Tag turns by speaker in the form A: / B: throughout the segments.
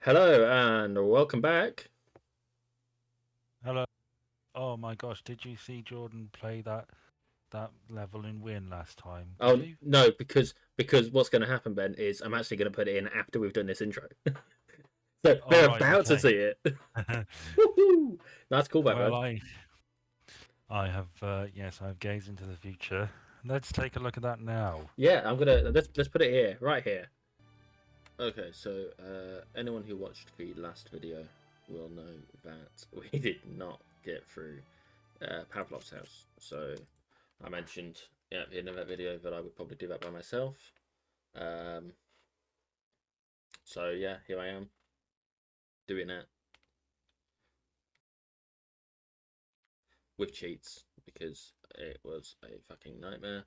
A: Hello and welcome back.
B: Hello. Oh my gosh, did you see Jordan play that level and win last time? Did
A: Oh
B: you?
A: no, because what's going to happen, Ben, is I'm actually going to put it in after we've done this intro. So
B: All
A: they're
B: right,
A: about to
B: okay.
A: see it. Woohoo! That's cool, back,
B: Well,
A: man.
B: I have yes, I've gazed into the future. Let's take a look at that now.
A: Yeah, I'm gonna let's put it here, right here. Okay, so anyone who watched the last video will know that we did not get through Pavlov's house. So I mentioned at the end of that video that I would probably do that by myself. Um, so yeah, here I am doing it with cheats because it was a fucking nightmare.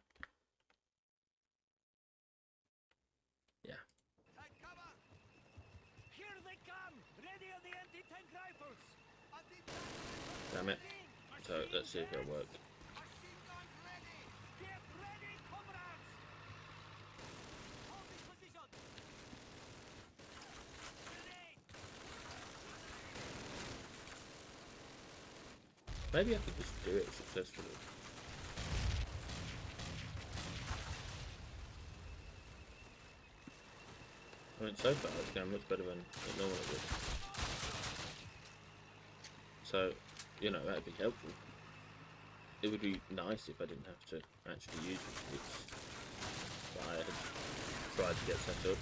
A: Yeah,
C: Take cover! Here they come! Ready on the anti-tank rifles! Anti-tank rifles
A: damn it.
C: ready!
A: So
C: Machine
A: let's see if it'll
C: guns!
A: work.
C: Machine guns ready! Get ready, comrades! Hold this position! Grenade!
A: Maybe I could just do it successfully. I mean, so far it's going much better than it normally would. So, you know, that'd be helpful. It would be nice if I didn't have to actually use the cheats that I had tried to get set up.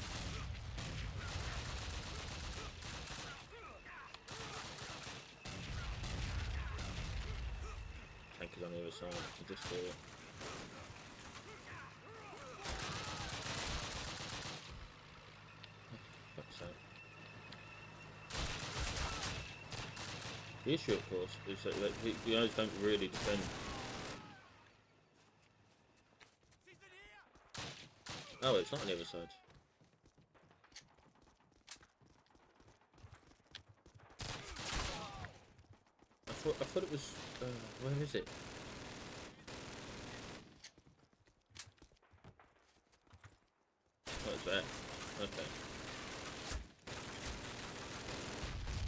A: Tank is on the other side. I can just do it. Fuck's sake. The issue, of course, is that the guys don't really defend. Oh, it's not on the other side. I thought it was. Where is it? Oh, it's there. Okay.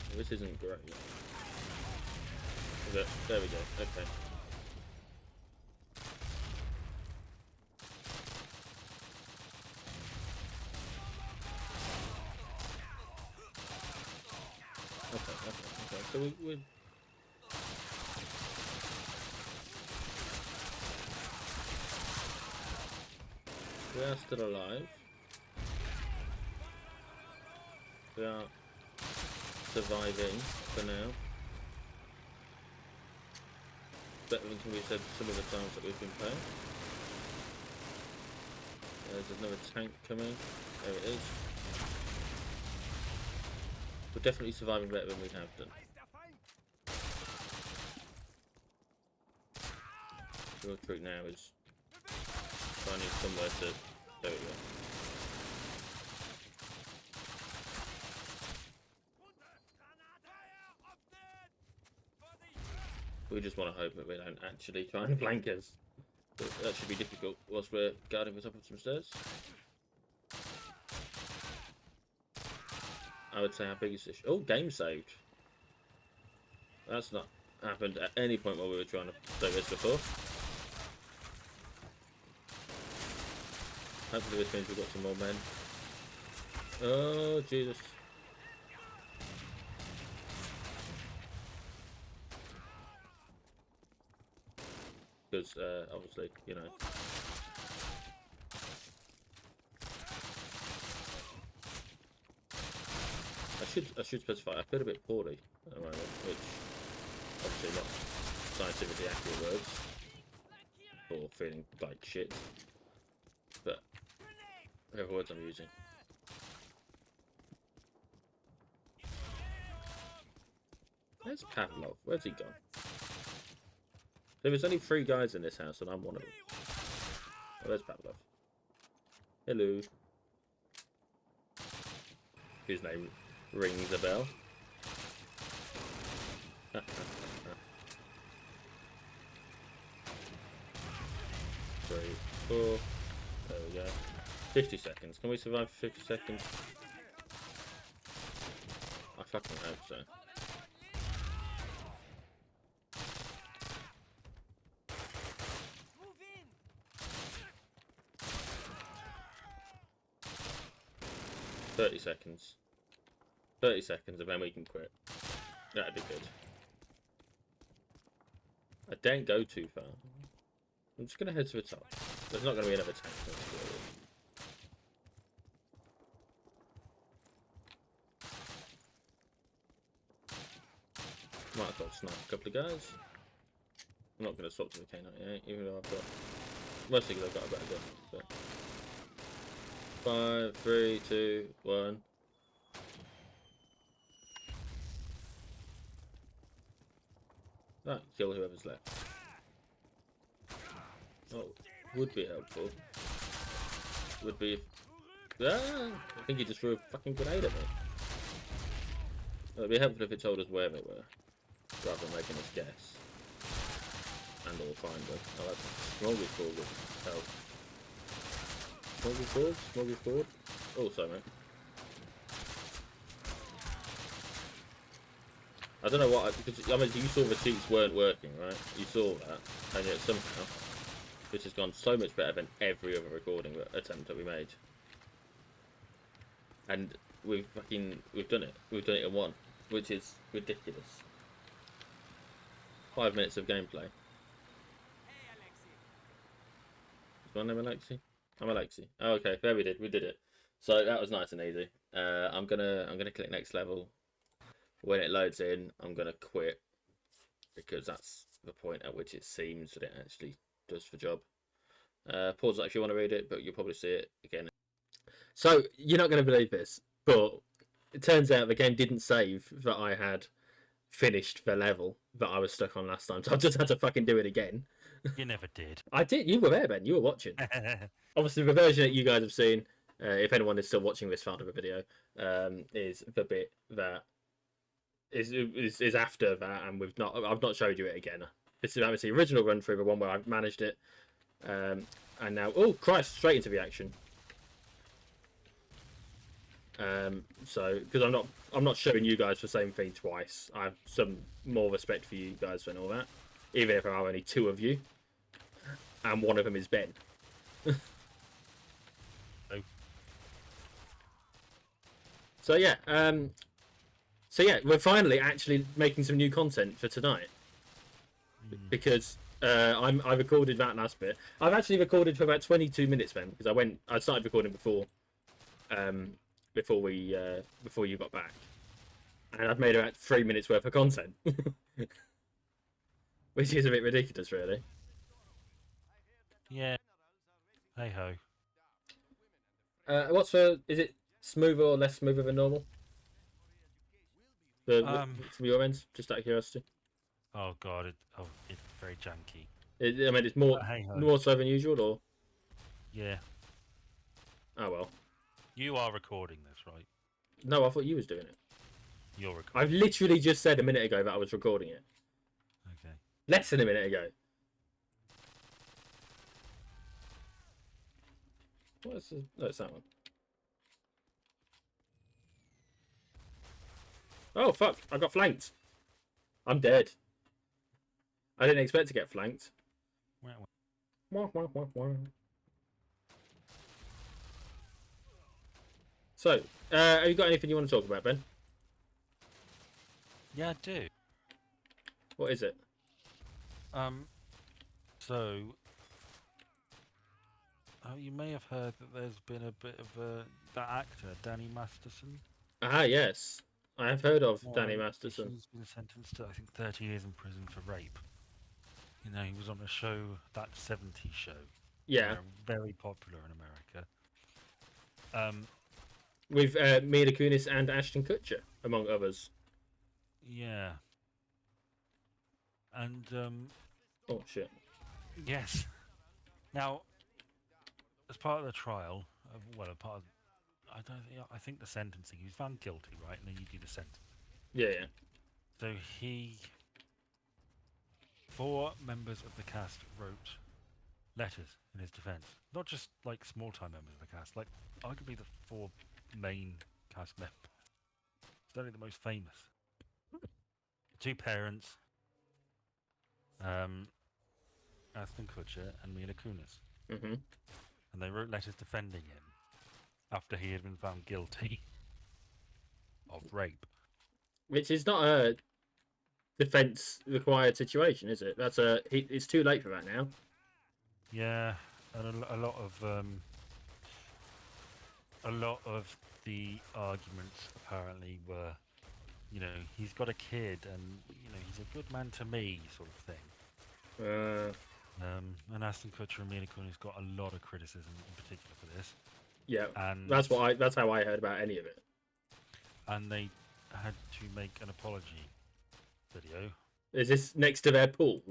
A: Well, this isn't great. Is it? There we go. Okay. Okay. So we are still alive. We are surviving for now. Better than we said some of the times that we've been playing. There's another tank coming. There it is. We're definitely surviving better than we have done. The real trick now is finding somewhere to. There we go. We just want to hope that they don't actually try and flank us. But that should be difficult whilst we're guarding the top of some stairs. I would say our biggest issue. Oh, game saved. That's not happened at any point while we were trying to do this before. Hopefully this means we've got some more men. Oh, Jesus. Because, obviously, you know. I should specify, I feel a bit poorly at the moment, which, obviously not scientifically accurate words, or feeling like shit, but whatever words I'm using. Where's Pavlov? Where's he gone? There was only 3 guys in this house, and I'm one of them. Oh, there's Pavlov. Hello. Whose name rings a bell. 3, 4. There we go. 50 seconds. Can we survive 50 seconds? fucking hope so.
C: Move in.
A: 30 seconds. 30 seconds and then we can quit. That'd be good. I don't go too far. I'm just going to head to the top. There's not going to be another tank. Might as well snipe a couple of guys. I'm not going to swap to the K98, even though I've got... Mostly because I've got a better gun. So. 5, 3, 2, 1. Right, kill whoever's left. Oh, would be helpful. Would be... Ah, I think he just threw a fucking grenade at me. It would be helpful if it told us where they were, rather than making us guess. And or find them. Oh, that's smorgasbord forward. Help. Smorgasbord? Smorgasbord? Oh, sorry, mate. I don't know what, because, I mean, you saw the cheats weren't working, right? You saw that, and yet somehow, this has gone so much better than every other recording attempt that we made. And we've done it. We've done it in one, which is ridiculous. 5 minutes of gameplay.
C: Hey, Alexei.
A: Is my name Alexei? I'm Alexei. Oh, okay, there we did it. So that was nice and easy. I'm gonna click next level. When it loads in, I'm going to quit, because that's the point at which it seems that it actually does the job. Pause that if you want to read it, but you'll probably see it again. So, you're not going to believe this, but it turns out the game didn't save that I had finished the level that I was stuck on last time, so I just had to fucking do it again.
B: You never did.
A: I did. You were there, Ben. You were watching. Obviously, the version that you guys have seen, if anyone is still watching this part of the video, is the bit that is after that, and I've not showed you it again. This is the original run through, the one where I've managed it, and now, oh Christ, straight into the action. So because I'm not showing you guys the same thing twice. I have some more respect for you guys than all that, even if there are only 2 of you, and one of them is Ben.
B: Oh.
A: So yeah, we're finally actually making some new content for tonight, because I recorded that last bit. I've actually recorded for about 22 minutes, Ben, because I started recording before you got back, and I've made about 3 minutes worth of content, which is a bit ridiculous, really.
B: Yeah. Hey ho.
A: Is it smoother or less smoother than normal? From your end, just out of curiosity.
B: Oh god, it's very janky.
A: I mean, it's more so than usual, or?
B: Yeah.
A: Oh well.
B: You are recording this, right?
A: No, I thought you was doing it.
B: You're recording.
A: I've literally just said a minute ago that I was recording it.
B: Okay.
A: Less than a minute ago. What's this? No, it's that one. Oh fuck! I got flanked. I'm dead. I didn't expect to get flanked. Wah, wah, wah, wah. So, have you got anything you want to talk about, Ben?
B: Yeah, I do.
A: What is it?
B: So, you may have heard that there's been a bit of that actor, Danny Masterson.
A: Ah, yes. I have heard of Danny Masterson.
B: He's been sentenced to, I think, 30 years in prison for rape. You know, he was on a show, That 70s Show.
A: Yeah.
B: Very popular in America.
A: With Mila Kunis and Ashton Kutcher, among others.
B: Yeah. And,
A: oh, shit.
B: yes. Now, as part of the trial, I think the sentencing, he was found guilty, right? And then you do the sentence.
A: Yeah, yeah.
B: So 4 members of the cast wrote letters in his defence. Not just like small-time members of the cast, like arguably the 4 main cast members. certainly the most famous. Two parents, Aston Kutcher and Mila Kunis,
A: Hmm.
B: and they wrote letters defending him after he had been found guilty of rape.
A: Which is not a defense required situation, is it? It's too late for that now.
B: Yeah, and a lot of the arguments apparently were, he's got a kid and he's a good man to me, sort of thing. And Aston Kutcher and Mila Kunis got a lot of criticism in particular for this.
A: Yeah,
B: and
A: that's how I heard about any of it.
B: And they had to make an apology video.
A: Is this next to their pool?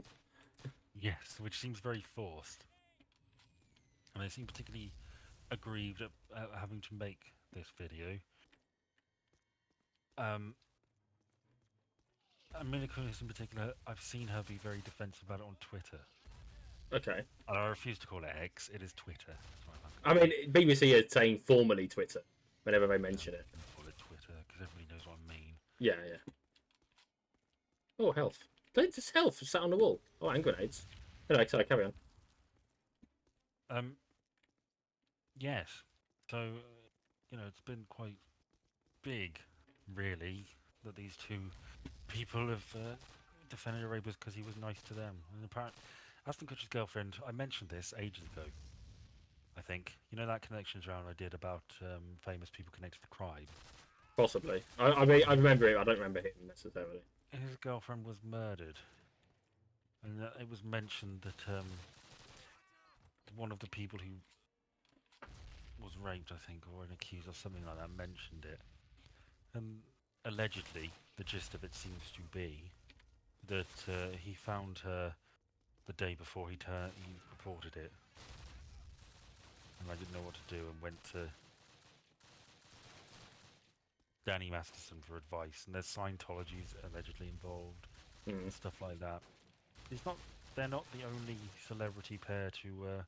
B: Yes, which seems very forced. And they seem particularly aggrieved at having to make this video. And Mila Kunis in particular, I've seen her be very defensive about it on Twitter.
A: Okay.
B: And I refuse to call it X, it is Twitter.
A: I mean, BBC are saying formally Twitter whenever they mention it.
B: Call it Twitter, because everybody knows what I mean.
A: Yeah, yeah. Oh, health. There's health sat on the wall. Oh, and grenades. Anyway, sorry, carry on.
B: Yes. So, it's been quite big, really, that these two people have defended a rapist because he was nice to them. And apparently, Aston Kutcher's girlfriend, I mentioned this ages ago, I think. You know that connections round I did about famous people connected to crime?
A: Possibly. I mean, I remember it. I don't remember him necessarily.
B: His girlfriend was murdered. And it was mentioned that one of the people who was raped, I think, or accused or something like that, mentioned it. And allegedly, the gist of it seems to be that he found her the day before he reported it. And I didn't know what to do and went to Danny Masterson for advice. And there's Scientology's allegedly involved and stuff like that. They're not the only celebrity pair to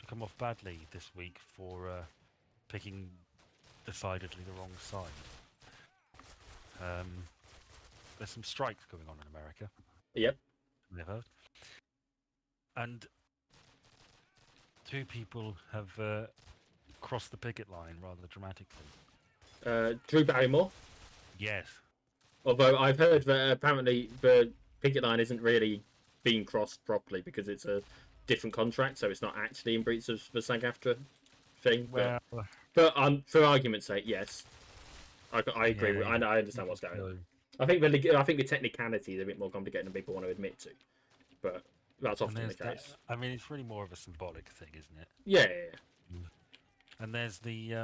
B: come off badly this week for picking decidedly the wrong side. There's some strikes going on in America.
A: Yep.
B: Never. And two people have crossed the picket line rather dramatically.
A: Drew Barrymore.
B: Yes.
A: Although I've heard that apparently the picket line isn't really being crossed properly because it's a different contract, so it's not actually in breach of the SAG-AFTRA thing.
B: Well,
A: but for argument's sake, yes, I agree. I understand what's going on. I think the technicality is a bit more complicated than people want to admit to, but that's often the case.
B: I mean, it's really more of a symbolic thing, isn't it?
A: Yeah.
B: And there's the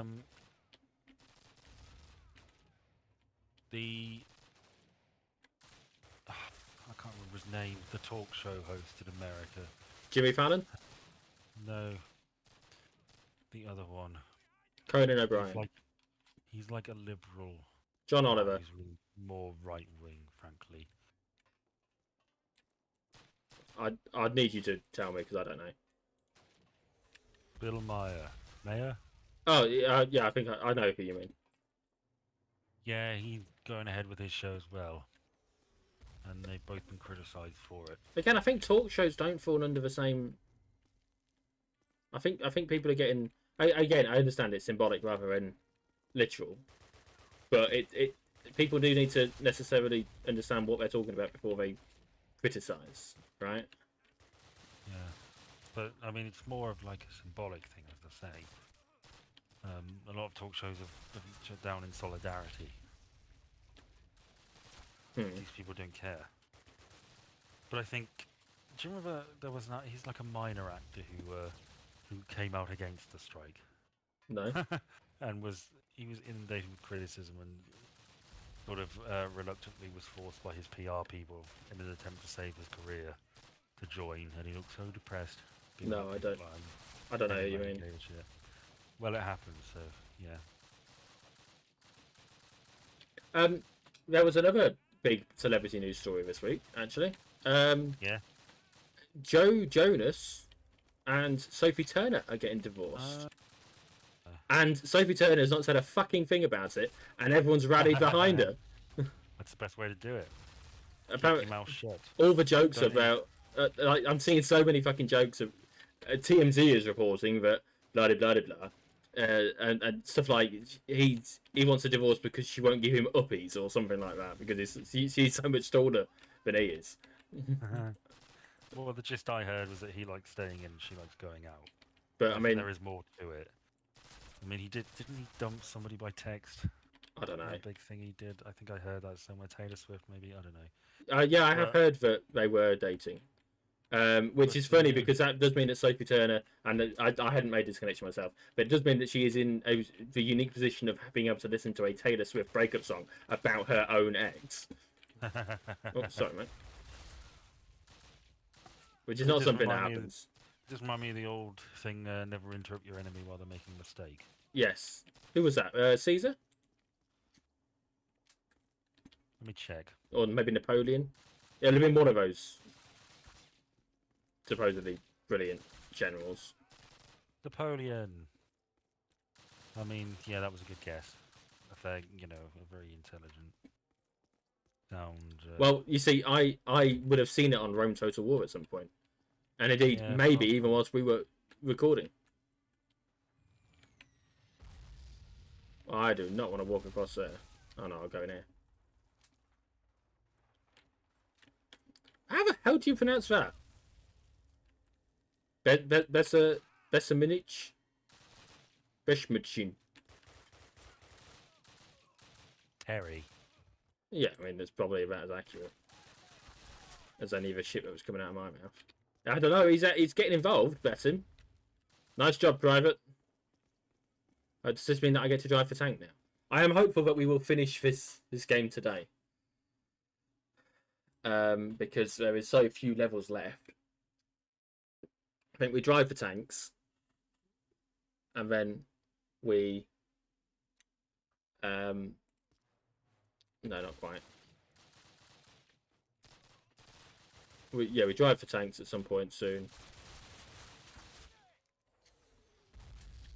B: I can't remember his name, the talk show host in America.
A: Jimmy Fallon?
B: No. The other one.
A: Conan O'Brien.
B: He's like a liberal.
A: John Oliver.
B: He's really more right wing, frankly.
A: I'd need you to tell me because I don't know.
B: Bill Mayer?
A: Oh, yeah, I think I know who you mean.
B: Yeah, he's going ahead with his show as well. And they've both been criticised for it.
A: Again, I think talk shows don't fall under the same. I think people are getting. Again, I understand it's symbolic rather than literal, but people do need to necessarily understand what they're talking about before they criticise, right?
B: Yeah, but I mean, it's more of like a symbolic thing, as I say. A lot of talk shows have shut down in solidarity. These people don't care. But I think, do you remember there was he's like a minor actor who came out against the strike.
A: No.
B: And he was inundated with criticism and sort of reluctantly was forced by his PR people in an attempt to save his career to join, and he looked so depressed.
A: No, I don't. I don't know who you mean.
B: Well, it happened, so
A: yeah. There was another big celebrity news story this week, actually.
B: Yeah.
A: Joe Jonas and Sophie Turner are getting divorced. And Sophie Turner has not said a fucking thing about it, and everyone's rallied behind her.
B: That's the best way to do it. Keep
A: Apparently,
B: your mouth shut.
A: all the jokes
B: Don't
A: about like I'm seeing so many fucking jokes of TMZ is reporting that blah blah blah blah, and stuff like he wants a divorce because she won't give him uppies or something like that because she's so much taller than he is.
B: Well, the gist I heard was that he likes staying in and she likes going out.
A: But I mean,
B: there is more to it. I mean, didn't he dump somebody by text?
A: I don't know.
B: That big thing he did. I think I heard that somewhere. Taylor Swift, maybe. I don't know.
A: Yeah, I have heard that they were dating. Which is funny because that does mean that Sophie Turner, and I hadn't made this connection myself, but it does mean that she is in the unique position of being able to listen to a Taylor Swift breakup song about her own ex. Oh, sorry, mate. Which is not something that happens.
B: Just remind me of the old thing, never interrupt your enemy while they're making a mistake.
A: Yes. Who was that? Caesar?
B: Let me check.
A: Or maybe Napoleon? Yeah, it'll have been one of those supposedly brilliant generals.
B: Napoleon. I mean, yeah, that was a good guess. A very intelligent sound.
A: Well, you see, I would have seen it on Rome Total War at some point. And indeed, maybe even whilst we were recording. I do not want to walk across there. Oh no, I'll go in here. How the hell do you pronounce that? Besaminich? Beshmachin.
B: Terry.
A: Yeah, I mean, that's probably about as accurate as any of the shit that was coming out of my mouth. I don't know, he's getting involved, bless him. Nice job, Private. Does this mean that I get to drive the tank now? I am hopeful that we will finish this game today. Because there is so few levels left. I think we drive the tanks. And then we... no, not quite. We drive the tanks at some point soon.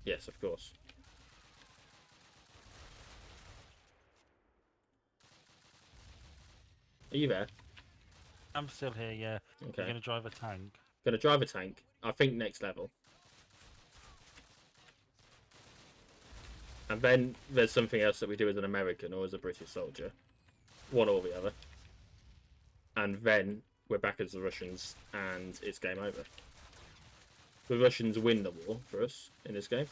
A: Yes, of course. Are you there?
B: I'm still here, yeah.
A: Okay.
B: You're going to drive a tank?
A: Gonna drive a tank. I think next level. And then there's something else that we do as an American or as a British soldier. One or the other. And then we're back as the Russians and it's game over. The Russians win the war for us in this game.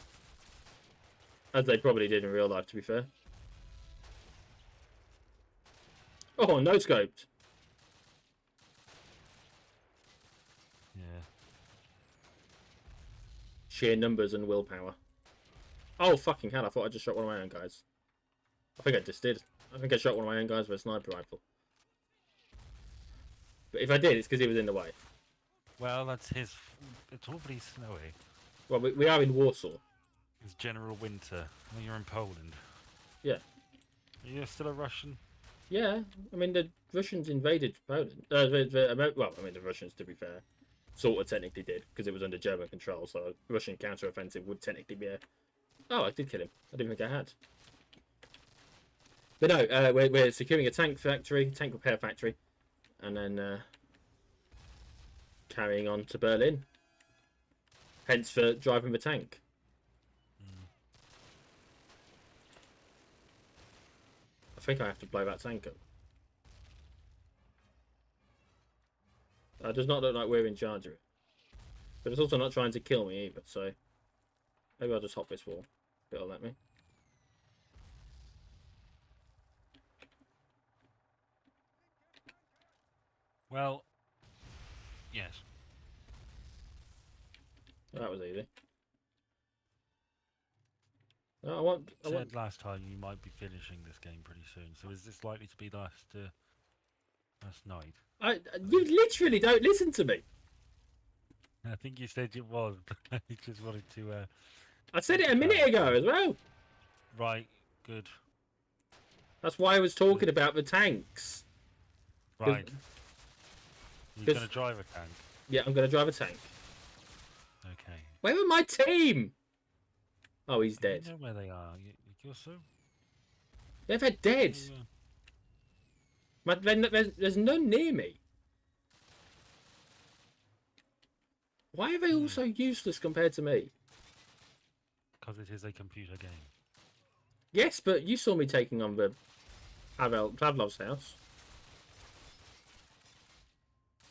A: As they probably did in real life, to be fair. Oh, no scoped.
B: Yeah.
A: Sheer numbers and willpower. Oh, fucking hell, I thought I just shot one of my own guys. I think I just did. I think I shot one of my own guys with a sniper rifle. But if I did, it's because he was in the way.
B: Well, that's his... It's awfully snowy.
A: Well, we are in Warsaw.
B: It's General Winter. Well, you're in Poland.
A: Yeah.
B: You're still a Russian?
A: Yeah, I mean, the Russians invaded Poland. Well, I mean, the Russians, to be fair, sort of technically did, because it was under German control, so a Russian counter-offensive would technically be a... Oh, I did kill him. I didn't think I had. But no, we're securing a tank repair factory, and then carrying on to Berlin. Hence for driving the tank. I think I have to blow that tank up. That does not look like we're in charge of it. But it's also not trying to kill me either, so... Maybe I'll just hop this wall. It'll let me.
B: Well, yes.
A: That was easy. No, I want...
B: said last time you might be finishing this game pretty soon, so is this likely to be last night?
A: You literally don't listen to me.
B: I think you said it was, but I just wanted to...
A: I said it a minute ago as well.
B: Right, good.
A: That's why I was talking about the tanks.
B: Right. You're going to drive a tank?
A: Yeah, I'm going to drive a tank.
B: Okay.
A: Where are my team? Oh, he's dead.
B: I don't know where they are. You're so...
A: They're dead. There's none near me. Why are they all so useless compared to me?
B: Because it is a computer game.
A: Yes, but you saw me taking on the Pavlov's house.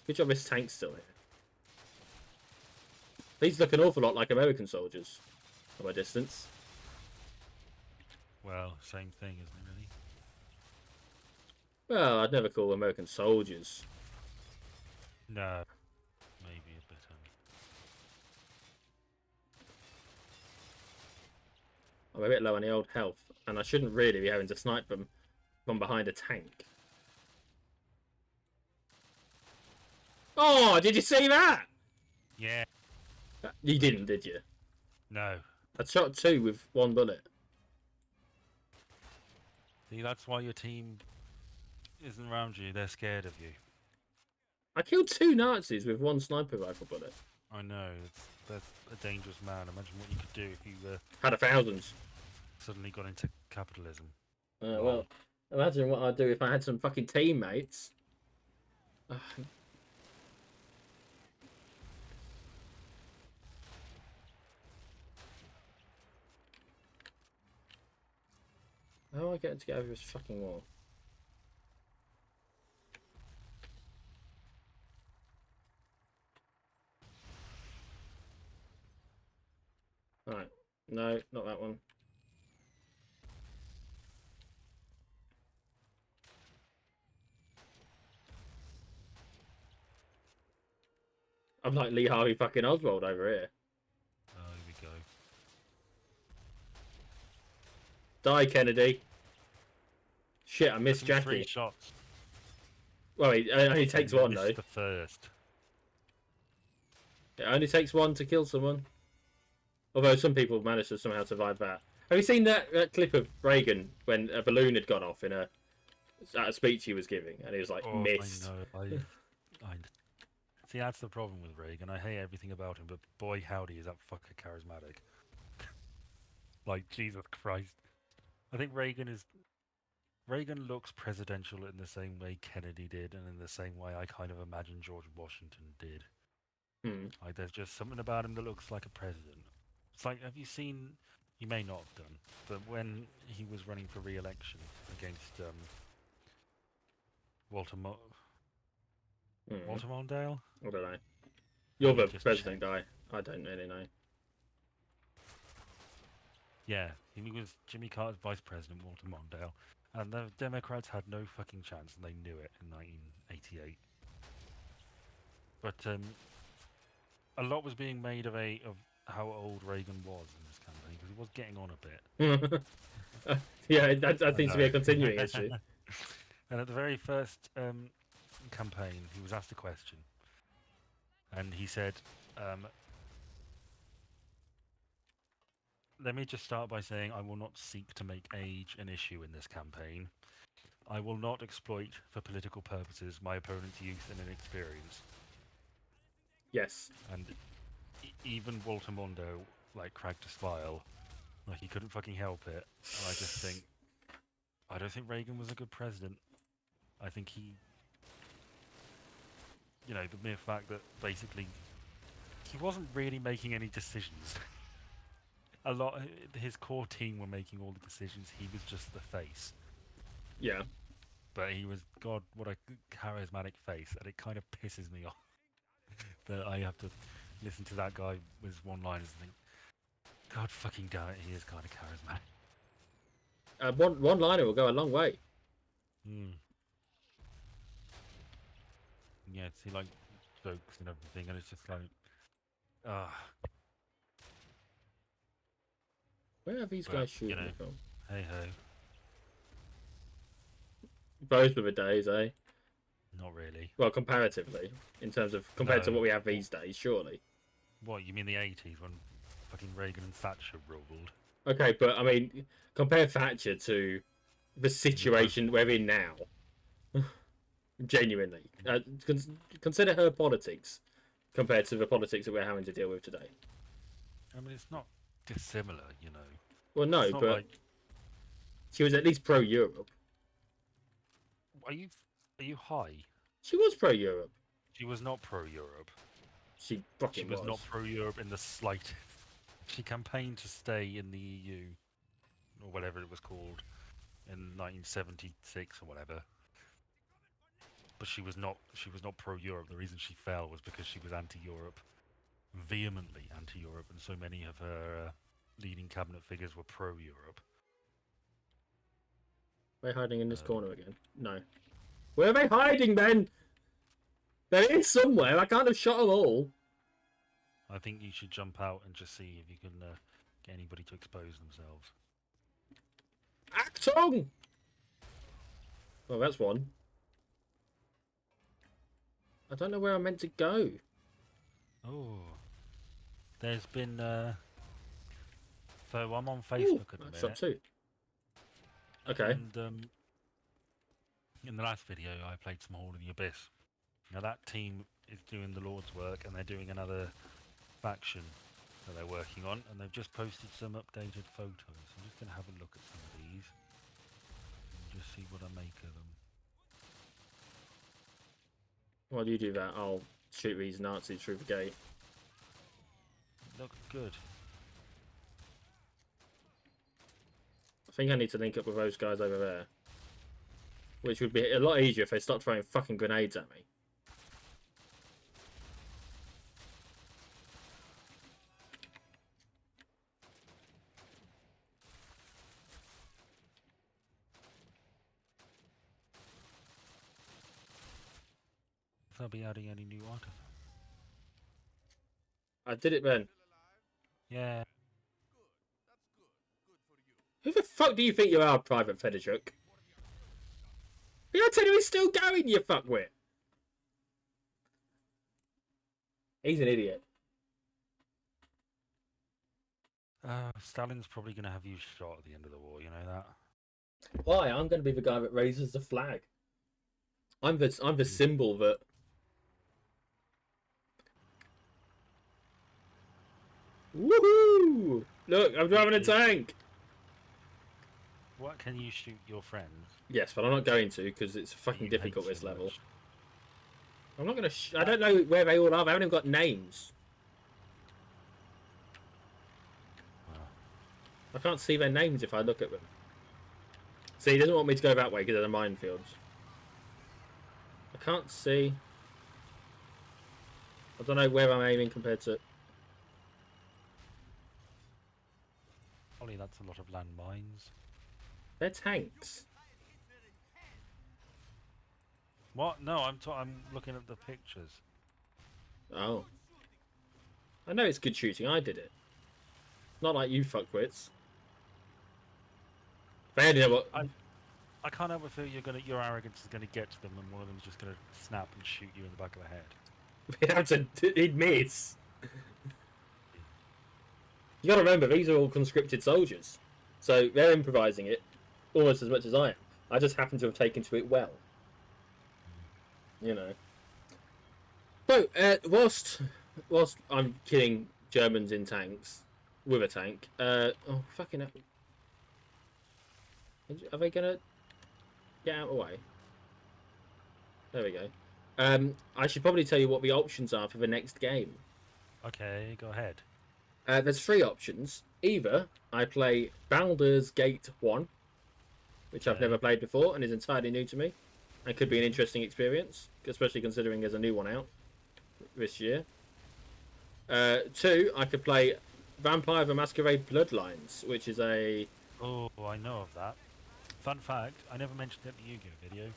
A: Good job this tank's still here. These look an awful lot like American soldiers from a distance.
B: Well, same thing, isn't it, really?
A: Well, I'd never call American soldiers.
B: No. Maybe a bit,
A: I'm a bit low on the old health, and I shouldn't really be having to snipe them from behind a tank. Oh, did you see that?
B: Yeah.
A: You didn't, did you?
B: No.
A: I shot 2 with 1 bullet.
B: See, that's why your team isn't around you. They're scared of you.
A: I killed 2 Nazis with 1 sniper rifle bullet.
B: I know. That's a dangerous man. Imagine what you could do if you
A: Had 1,000.
B: suddenly got into capitalism.
A: Well, imagine what I'd do if I had some fucking teammates. How do I get to get over this fucking wall? Alright. No, not that one. I'm like Lee Harvey fucking Oswald over here.
B: Oh, here we go.
A: Die, Kennedy. Shit, I missed
B: Took him 3
A: Jackie.
B: shots.
A: Well, it only takes 1 though.
B: Missed the first.
A: It only takes 1 to kill someone. Although some people managed to somehow survive that. Have you seen that clip of Reagan when a balloon had gone off in at a speech he was giving, and he was like, missed.
B: I know. I see, that's the problem with Reagan. I hate everything about him, but boy, howdy, is that fucker charismatic. Like, Jesus Christ. I think Reagan looks presidential in the same way Kennedy did, and in the same way I kind of imagine George Washington did. Like, there's just something about him that looks like a president. It's like, have you seen? You may not have done, but when he was running for re-election against Walter Mondale?
A: I don't know. You're the
B: just
A: president guy. I don't really know.
B: Yeah, he was Jimmy Carter's vice president, Walter Mondale, and the Democrats had no fucking chance, and they knew it in 1988. But a lot was being made of how old Reagan was in this campaign, because he was getting on a bit.
A: Yeah, that seems to be a continuing issue.
B: And at the very first campaign, he was asked a question, and he said, let me just start by saying I will not seek to make age an issue in this campaign. I will not exploit for political purposes my opponent's youth and inexperience.
A: Yes.
B: And even Walter Mondo, like, cracked a smile. Like, he couldn't fucking help it. And I just think, I don't think Reagan was a good president. I think he, the mere fact that basically he wasn't really making any decisions. His core team were making all the decisions. He was just the face.
A: Yeah.
B: But he was, God, what a charismatic face, and it kind of pisses me off that I have to listen to that guy with his one-liners and think, God fucking damn it, he is kind of charismatic.
A: One-liner will go a long way.
B: Yeah, see, like, jokes and everything, and it's just like,
A: Where are these guys shooting from?
B: Hey ho.
A: Those were the days, eh?
B: Not really.
A: Well, comparatively, compared to what we have these days, surely.
B: What, you mean the 80s when fucking Reagan and Thatcher ruled?
A: Okay, but I mean, compare Thatcher to the situation we're in now. Genuinely. Consider her politics compared to the politics that we're having to deal with today.
B: I mean, it's not dissimilar,
A: Well, no, but
B: like...
A: she was at least pro-Europe.
B: Are you Are you high?
A: She was pro-Europe.
B: She was not pro-Europe.
A: She
B: She
A: fucking
B: was not pro-Europe in the slightest. She campaigned to stay in the EU, or whatever it was called, in 1976 or whatever. But she was not. She was not pro-Europe. The reason she fell was because she was anti-Europe, vehemently anti-Europe, and so many of her leading cabinet figures were pro-Europe.
A: Are they hiding in this corner again? No. Where are they hiding, then? They're in somewhere. I can't have shot them all.
B: I think you should jump out and just see if you can get anybody to expose themselves.
A: Achtung! Well, that's one. I don't know where I'm meant to go.
B: Oh, there's been. So I'm on Facebook at the minute.
A: Shot two. Okay.
B: And in the last video, I played some Hall in the Abyss. Now that team is doing the Lord's work, and they're doing another faction that they're working on, and they've just posted some updated photos. I'm just going to have a look at some of these and just see what I make of them.
A: While you do that, I'll shoot these Nazis through the gate.
B: Look good.
A: I think I need to link up with those guys over there. Which would be a lot easier if they stopped throwing fucking grenades at me.
B: If they'll be adding any new artifacts.
A: I did it, Ben.
B: Yeah.
A: Who the fuck do you think you are, Private Fedorchuk? The artillery's still going, you fuckwit! He's an idiot.
B: Stalin's probably going to have you shot at the end of the war, you know that?
A: Why? I'm going to be the guy that raises the flag. I'm the symbol that... Woohoo! Look, I'm driving a tank!
B: What, can you shoot your friends?
A: Yes, but I'm not going to, because it's fucking
B: You
A: difficult
B: hate
A: this
B: so
A: level.
B: much.
A: I'm not going to... I don't know where they all are. They haven't even got names.
B: Wow.
A: I can't see their names if I look at them. See, he doesn't want me to go that way because they're the minefields. I can't see. I don't know where I'm aiming compared to...
B: Probably that's a lot of landmines.
A: They're tanks.
B: What? No, I'm looking at the pictures.
A: Oh. I know it's good shooting. I did it. Not like you fuckwits. They only know what...
B: I can't help but feel your arrogance is gonna get to them, and one of them's just gonna snap and shoot you in the back of the head.
A: He'd miss. You gotta remember, these are all conscripted soldiers. So they're improvising it almost as much as I am. I just happen to have taken to it well. You know. So, whilst I'm killing Germans in tanks, with a tank, oh, fucking hell. Are they gonna get out of the way? There we go. I should probably tell you what the options are for the next game.
B: Okay, go ahead.
A: There's three options. Either I play Baldurs Gate 1, which I've never played before and is entirely new to me, and could be an interesting experience, especially considering there's a new one out this year. Two, I could play Vampire the Masquerade Bloodlines, which is a...
B: Oh, I know of that. Fun fact, I never mentioned it in the Yu-Gi-Oh video.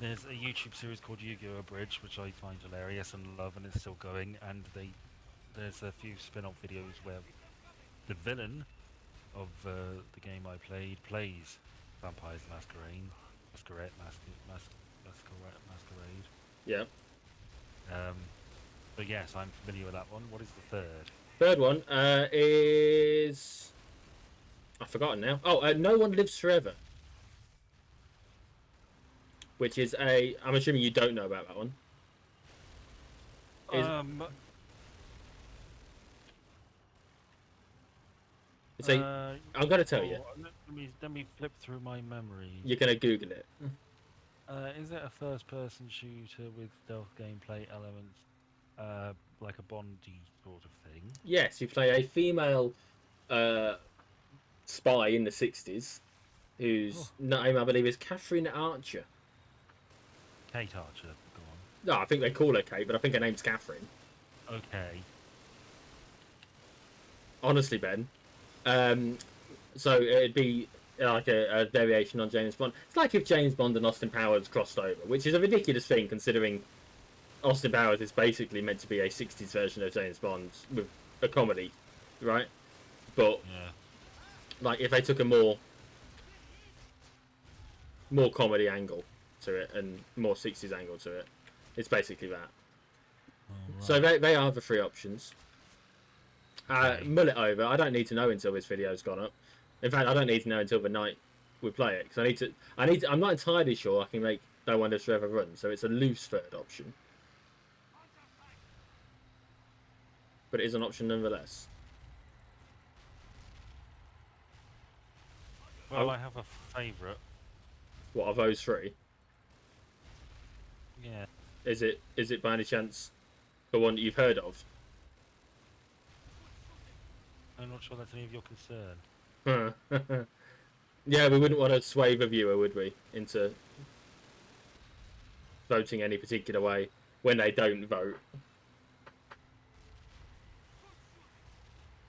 B: There's a YouTube series called Yu-Gi-Oh! Abridged, which I find hilarious and love, and it's still going, and there's a few spin-off videos where the villain of the game I played plays Vampires Masquerade.
A: Yeah.
B: But yes, I'm familiar with that one. What is the third?
A: Third one is... I've forgotten now. Oh, No One Lives Forever. Which is a... I'm assuming you don't know about that one. It's a... I'm going to tell you.
B: Let me flip through my memory.
A: You're going to Google it.
B: Is it a first-person shooter with stealth gameplay elements, like a Bondy sort of thing?
A: Yes, you play a female spy in the 60s whose name I believe is Catherine Archer.
B: Kate Archer, go
A: No, I think they call her Kate, but I think her name's Catherine.
B: on. Okay.
A: Honestly, Ben. So it'd be like a variation on James Bond. It's like if James Bond and Austin Powers crossed over, which is a ridiculous thing considering Austin Powers is basically meant to be a 60s version of James Bond with a comedy, right? But
B: Yeah.
A: like if they took a more comedy angle to it and more 60s angle to it, it's basically that.
B: Oh, right.
A: So they are the three options.
B: Okay.
A: Mull it over. I don't need to know until this video's gone up. In fact, I don't need to know until the night we play it because I'm not entirely sure I can make No One Lives Forever run, so it's a loose third option, but it is an option nonetheless.
B: Well, I have a favourite.
A: What are those three?
B: Yeah.
A: Is it by any chance the one that you've heard of?
B: I'm not sure that's any of your concern.
A: Yeah, we wouldn't want to sway the viewer, would we, into voting any particular way when they don't vote.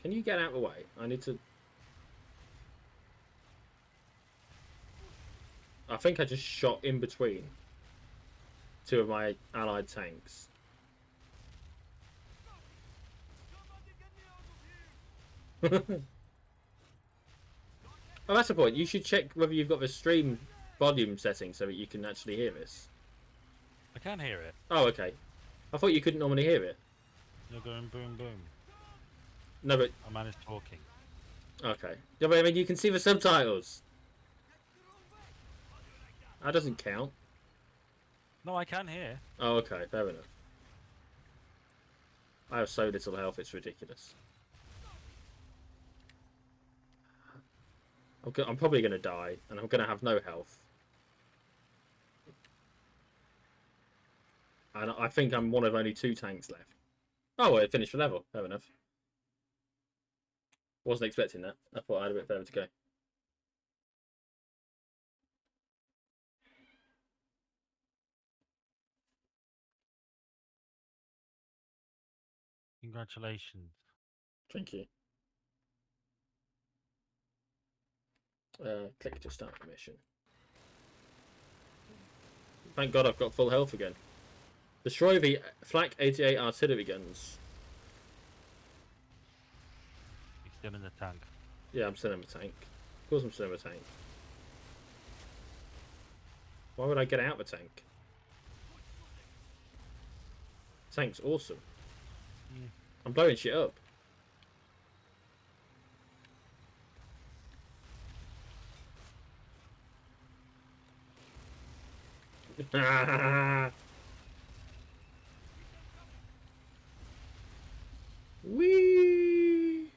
A: Can you get out of the way? I need to... I think I just shot in between two of my allied tanks. Oh, that's the point. You should check whether you've got the stream volume setting so that you can actually hear this.
B: I can hear it.
A: Oh, okay. I thought you couldn't normally hear it.
B: You're going boom boom.
A: No, but...
B: A man is talking.
A: Okay. Yeah, but I mean, you can see the subtitles. That doesn't count.
B: No, I can hear.
A: Oh, okay. Fair enough. I have so little health, it's ridiculous. I'm probably going to die, and I'm going to have no health. And I think I'm one of only 2 tanks left. Oh, well, it finished the level. Fair enough. Wasn't expecting that. I thought I had a bit further to go.
B: Congratulations.
A: Thank you. Click to start the mission. Thank God I've got full health again. Destroy the Flak 88 artillery guns.
B: You're still in the tank.
A: Yeah, I'm still in the tank. Of course I'm still in the tank. Why would I get out of the tank? Tank's awesome.
B: Mm.
A: I'm blowing shit up. Whee!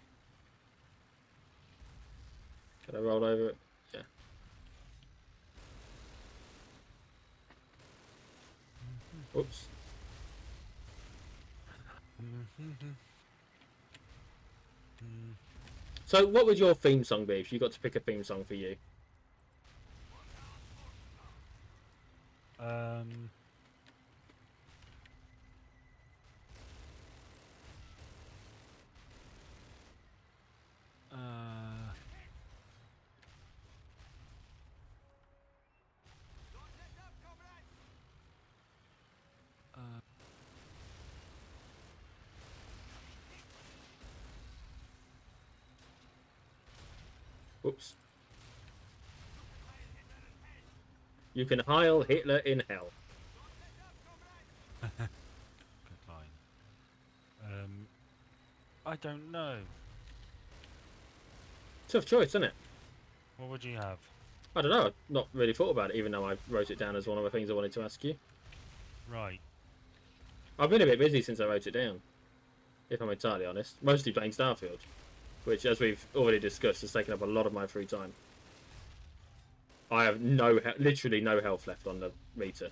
A: Can I roll over it? Yeah. Whoops. So, what would your theme song be if you got to pick a theme song for you? Whoops. You can heil Hitler in hell.
B: Good line. I don't know.
A: Tough choice, isn't it?
B: What would you have?
A: I don't know. I've not really thought about it, even though I wrote it down as one of the things I wanted to ask you.
B: Right.
A: I've been a bit busy since I wrote it down, if I'm entirely honest. Mostly playing Starfield, which, as we've already discussed, has taken up a lot of my free time. I have literally no health left on the meter.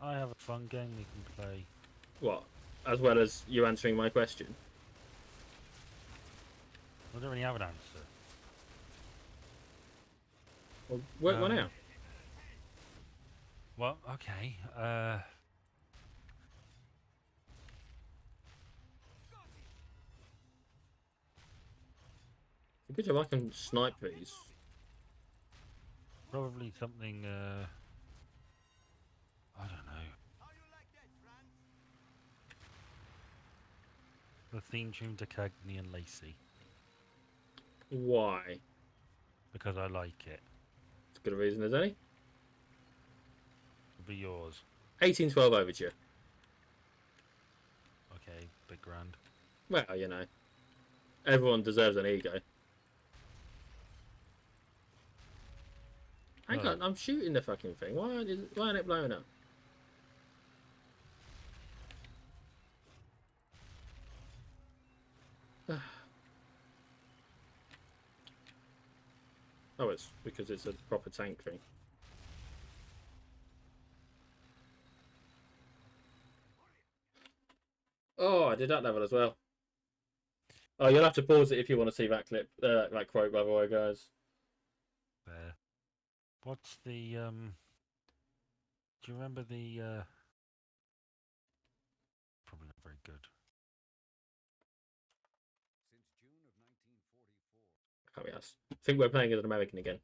B: I have a fun game we can play.
A: What? As well as you answering my question?
B: I don't really have an answer.
A: Well, work one out.
B: Well, okay.
A: Good job I can snipe these.
B: Probably something, I don't know. The theme tune to Cagney and Lacey.
A: Why?
B: Because I like it.
A: As good a reason as any.
B: It'll be yours.
A: 1812 Overture.
B: Okay, big grand.
A: Well, you know. Everyone deserves an ego. Hang on, I'm shooting the fucking thing. Why aren't it blowing up? Oh, it's because it's a proper tank thing. Oh, I did that level as well. Oh, you'll have to pause it if you want to see that clip, that quote, by the way, guys.
B: There. What's the, do you remember the, probably not very good.
C: Since June of 1944.
A: Can't be asked. I think we're playing as an American again.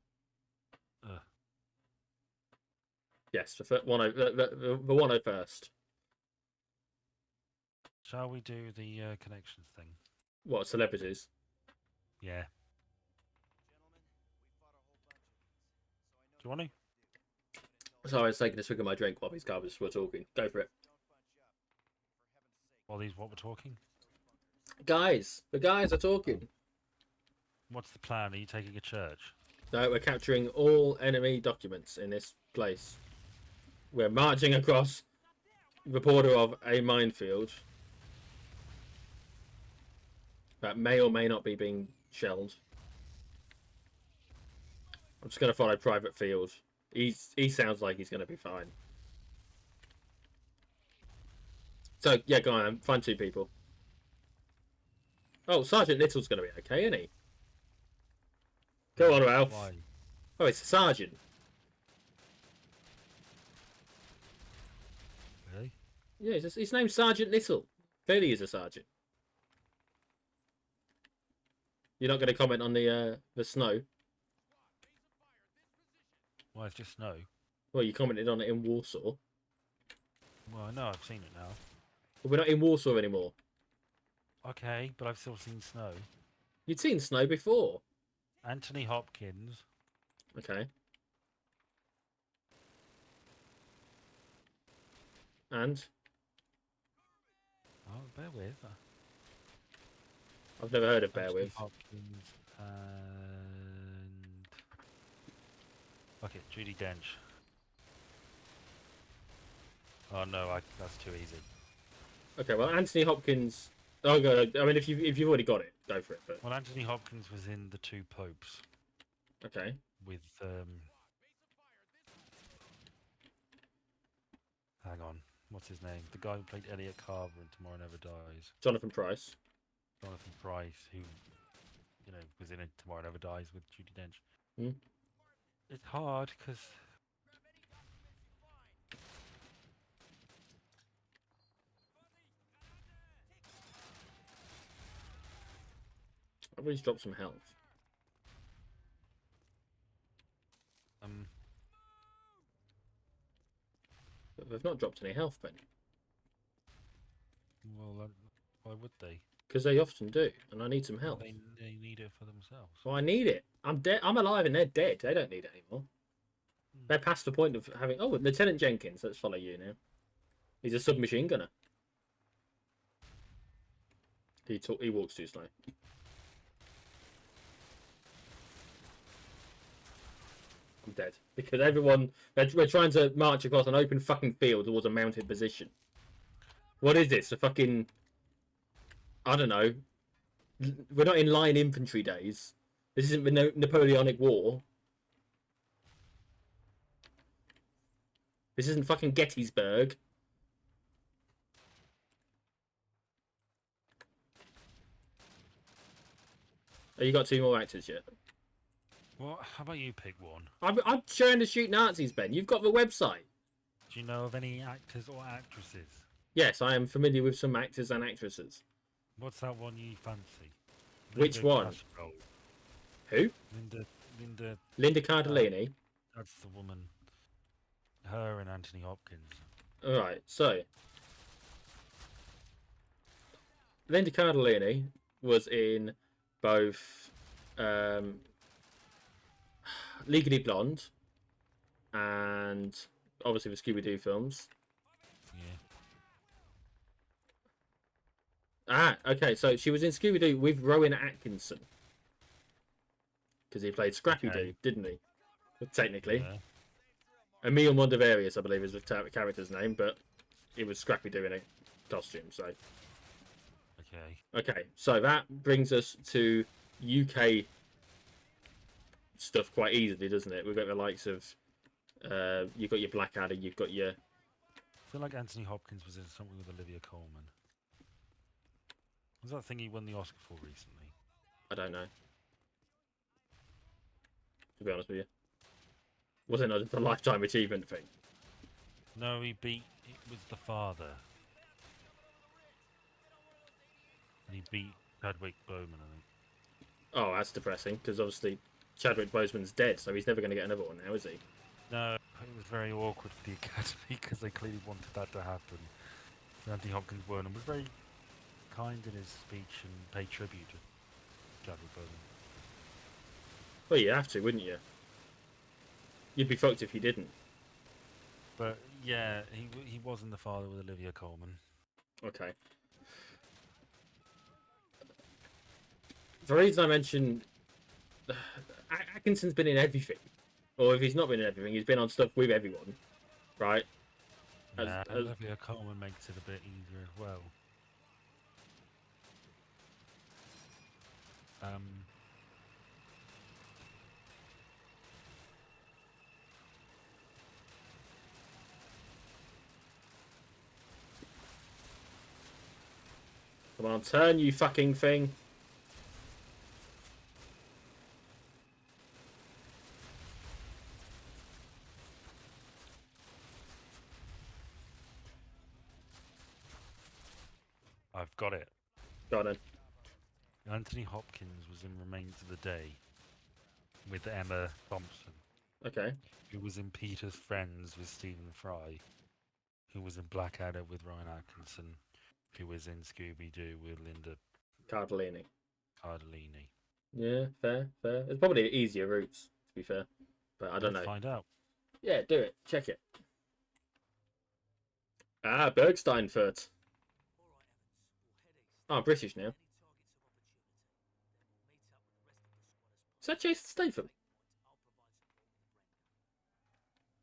A: Yes, the 101st.
B: Shall we do the connections thing?
A: What, celebrities?
B: Yeah. Do you want to?
A: So I was taking a swig of my drink while these guys were talking. Go for it.
B: While these what we're talking?
A: Guys, the guys are talking.
B: What's the plan? Are you taking a church?
A: No, we're capturing all enemy documents in this place. We're marching across the border of a minefield that may or may not be being shelled. I'm just going to follow Private Field. He sounds like he's going to be fine. So, yeah, go on, find two people. Oh, Sergeant Little's going to be okay, isn't he? Go on, Ralph.
B: Why?
A: Oh, it's a sergeant.
B: Really?
A: Yeah, his name's Sergeant Little. Clearly he's a sergeant. You're not going to comment on the snow?
B: Why, it's just snow.
A: Well, you commented on it in Warsaw.
B: Well, I know, I've seen it now.
A: But we're not in Warsaw anymore.
B: Okay, but I've still seen snow.
A: You'd seen snow before.
B: Anthony Hopkins.
A: Okay. And?
B: Oh, bear with.
A: I've never heard of Bear
B: Anthony
A: With.
B: Hopkins and... Okay, Judi Dench. Oh no, that's too easy.
A: Okay, well, Anthony Hopkins... Oh, go. I mean, if you've already got it, go for it. But...
B: Well, Anthony Hopkins was in The Two Popes.
A: Okay.
B: With, hang on, what's his name? The guy who played Elliot Carver in Tomorrow Never Dies.
A: Jonathan Pryce.
B: Jonathan Pryce, who, you know, was in Tomorrow Never Dies with Judi Dench.
A: Hmm?
B: It's hard, because...
A: I've already dropped some health. But they've not dropped any health, Ben.
B: Well, why would they?
A: Because they often do, and I need some health.
B: Well, they need it for themselves.
A: Well, I need it. I'm dead. I'm alive, and they're dead. They don't need it anymore. They're past the point of having... Oh, Lieutenant Jenkins. Let's follow you now. He's a submachine gunner. He walks too slow. I'm dead. Because everyone... We're trying to march across an open fucking field towards a mounted position. What is this? A fucking... I don't know. We're not in line infantry days. This isn't the Napoleonic War. This isn't fucking Gettysburg. Oh, you got 2 more actors yet?
B: Well, how about you pick one?
A: I'm trying to shoot Nazis, Ben. You've got the website.
B: Do you know of any actors or actresses?
A: Yes, I am familiar with some actors and actresses.
B: What's that one you fancy?
A: Which one?
B: Casserole.
A: Who?
B: Linda.
A: Linda Cardellini.
B: That's the woman. Her and Anthony Hopkins.
A: All right, so Linda Cardellini was in both Legally Blonde and obviously the Scooby-Doo films.
B: Yeah.
A: Okay, so she was in Scooby-Doo with Rowan Atkinson. Because he played Scrappy-Doo, didn't he? Technically.
B: Yeah.
A: Emil Mondavarius, I believe, is the character's name, but he was Scrappy-Doo in a costume, so... Okay, so that brings us to UK stuff quite easily, doesn't it? We've got the likes of... you've got your Blackadder, you've got your...
B: I feel like Anthony Hopkins was in something with Olivia Colman. Was that thing he won the Oscar for recently?
A: I don't know. To be honest with you. Wasn't it a lifetime achievement thing?
B: No, it was The Father. And he beat Chadwick Boseman, I think.
A: Oh, that's depressing, because obviously Chadwick Boseman's dead, so he's never going to get another one now, is he?
B: No, it was very awkward for the Academy because they clearly wanted that to happen. Anthony Hopkins won and was very kind in his speech and paid tribute to Chadwick Boseman.
A: Well, you have to, wouldn't you? You'd be fucked if you didn't.
B: But yeah, he wasn't The Father with Olivia Colman.
A: Okay. The reason I mentioned Atkinson's been in everything, or if he's not been in everything, he's been on stuff with everyone, right?
B: Olivia Colman makes it a bit easier as well.
A: Come on, turn, you fucking thing.
B: I've got it.
A: Go on.
B: Anthony Hopkins was in Remains of the Day with Emma Thompson.
A: Okay.
B: Who was in Peter's Friends with Stephen Fry. Who was in Blackadder with Ryan Atkinson. Who was in Scooby-Doo with Linda
A: Cardellini.
B: Yeah,
A: fair. It's probably easier routes, to be fair. But I don't know.
B: Let's find out.
A: Yeah, do it. Check it. Bergsteinfurt. Oh, British now. Is that Jason Statham?